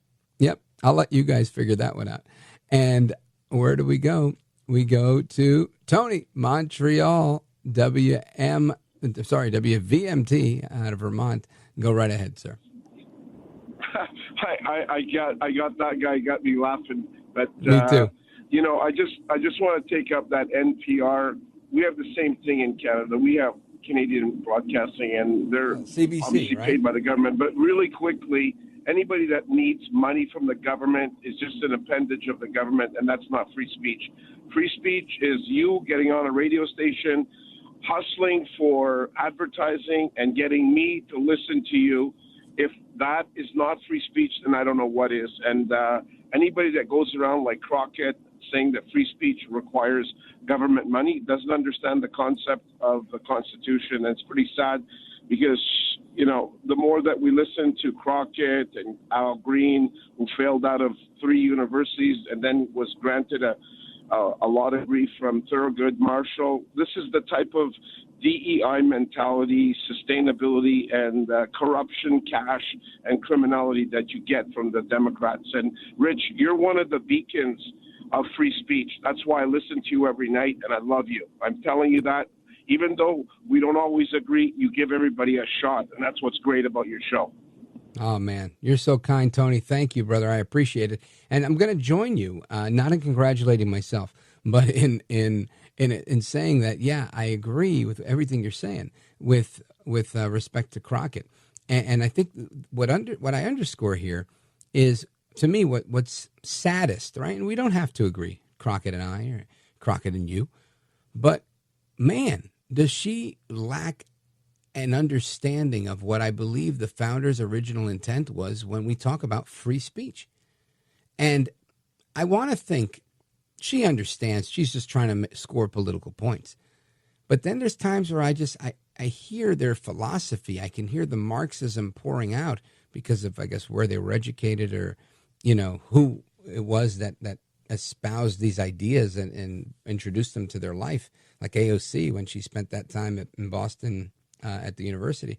I'll let you guys figure that one out. And where do we go? We go to Tony, Montreal, WVMT out of Vermont. Go right ahead, sir. Hi, I got that guy got me laughing, but Me too. I just want to take up that NPR. We have the same thing in Canada. We have Canadian Broadcasting, and they're CBC, obviously right? paid by the government. But really quickly, anybody that needs money from the government is just an appendage of the government, and that's not free speech. Free speech is you getting on a radio station, hustling for advertising, and getting me to listen to you. If that is not free speech, then I don't know what is. And anybody that goes around like Crockett saying that free speech requires government money doesn't understand the concept of the Constitution. And it's pretty sad because, the more that we listen to Crockett and Al Green, who failed out of 3 universities and then was granted a law degree from Thurgood Marshall, this is the type of DEI mentality, sustainability, and corruption, cash, and criminality that you get from the Democrats. And Rich, you're one of the beacons of free speech. That's why I listen to you every night, and I love you. I'm telling you that. Even though we don't always agree, you give everybody a shot, and that's what's great about your show. Oh, man. You're so kind, Tony. Thank you, brother. I appreciate it. And I'm going to join you, not in congratulating myself, but in saying that, yeah, I agree with everything you're saying with respect to Crockett. And I think what I underscore here is, to me, what's saddest, right? And we don't have to agree, Crockett and I, or Crockett and you, but man, does she lack an understanding of what I believe the founders' original intent was when we talk about free speech. And I want to think she understands. She's just trying to score political points. But then there's times where I hear their philosophy. I can hear the Marxism pouring out because of, I guess, where they were educated, or, who it was that espoused these ideas and introduced them to their life, like AOC when she spent that time in Boston at the university.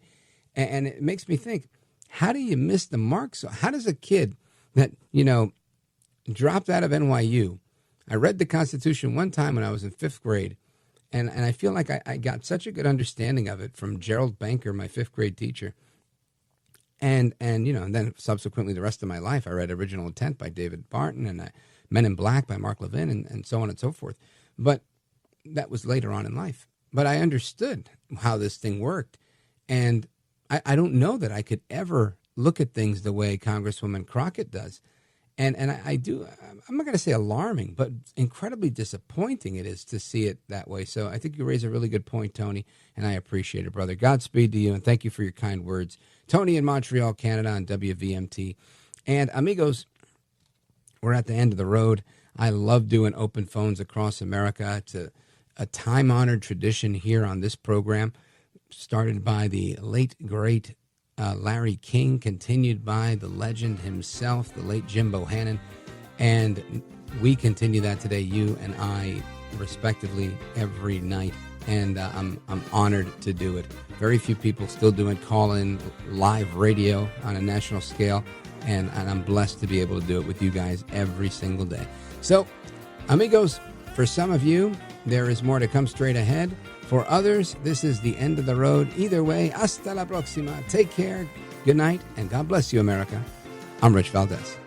And it makes me think, how do you miss the mark? So how does a kid that, dropped out of NYU, I read the Constitution one time when I was in 5th grade, and I feel like I got such a good understanding of it from Gerald Banker, my 5th grade teacher. And then subsequently the rest of my life, I read Original Intent by David Barton and Men in Black by Mark Levin and so on and so forth. But that was later on in life. But I understood how this thing worked. And I don't know that I could ever look at things the way Congresswoman Crockett does. And I do, I'm not going to say alarming, but incredibly disappointing it is to see it that way. So I think you raise a really good point, Tony, and I appreciate it, brother. Godspeed to you, and thank you for your kind words. Tony in Montreal, Canada on WVMT. And amigos, we're at the end of the road. I love doing open phones across America. It's a time-honored tradition here on this program, started by the late, great Larry King, continued by the legend himself, the late Jim Bohannon, and we continue that today, you and I, respectively, every night, and I'm honored to do it. Very few people still doing call-in live radio on a national scale, and I'm blessed to be able to do it with you guys every single day. So, amigos, for some of you, there is more to come straight ahead. For others, this is the end of the road. Either way, hasta la próxima. Take care, good night, and God bless you, America. I'm Rich Valdez.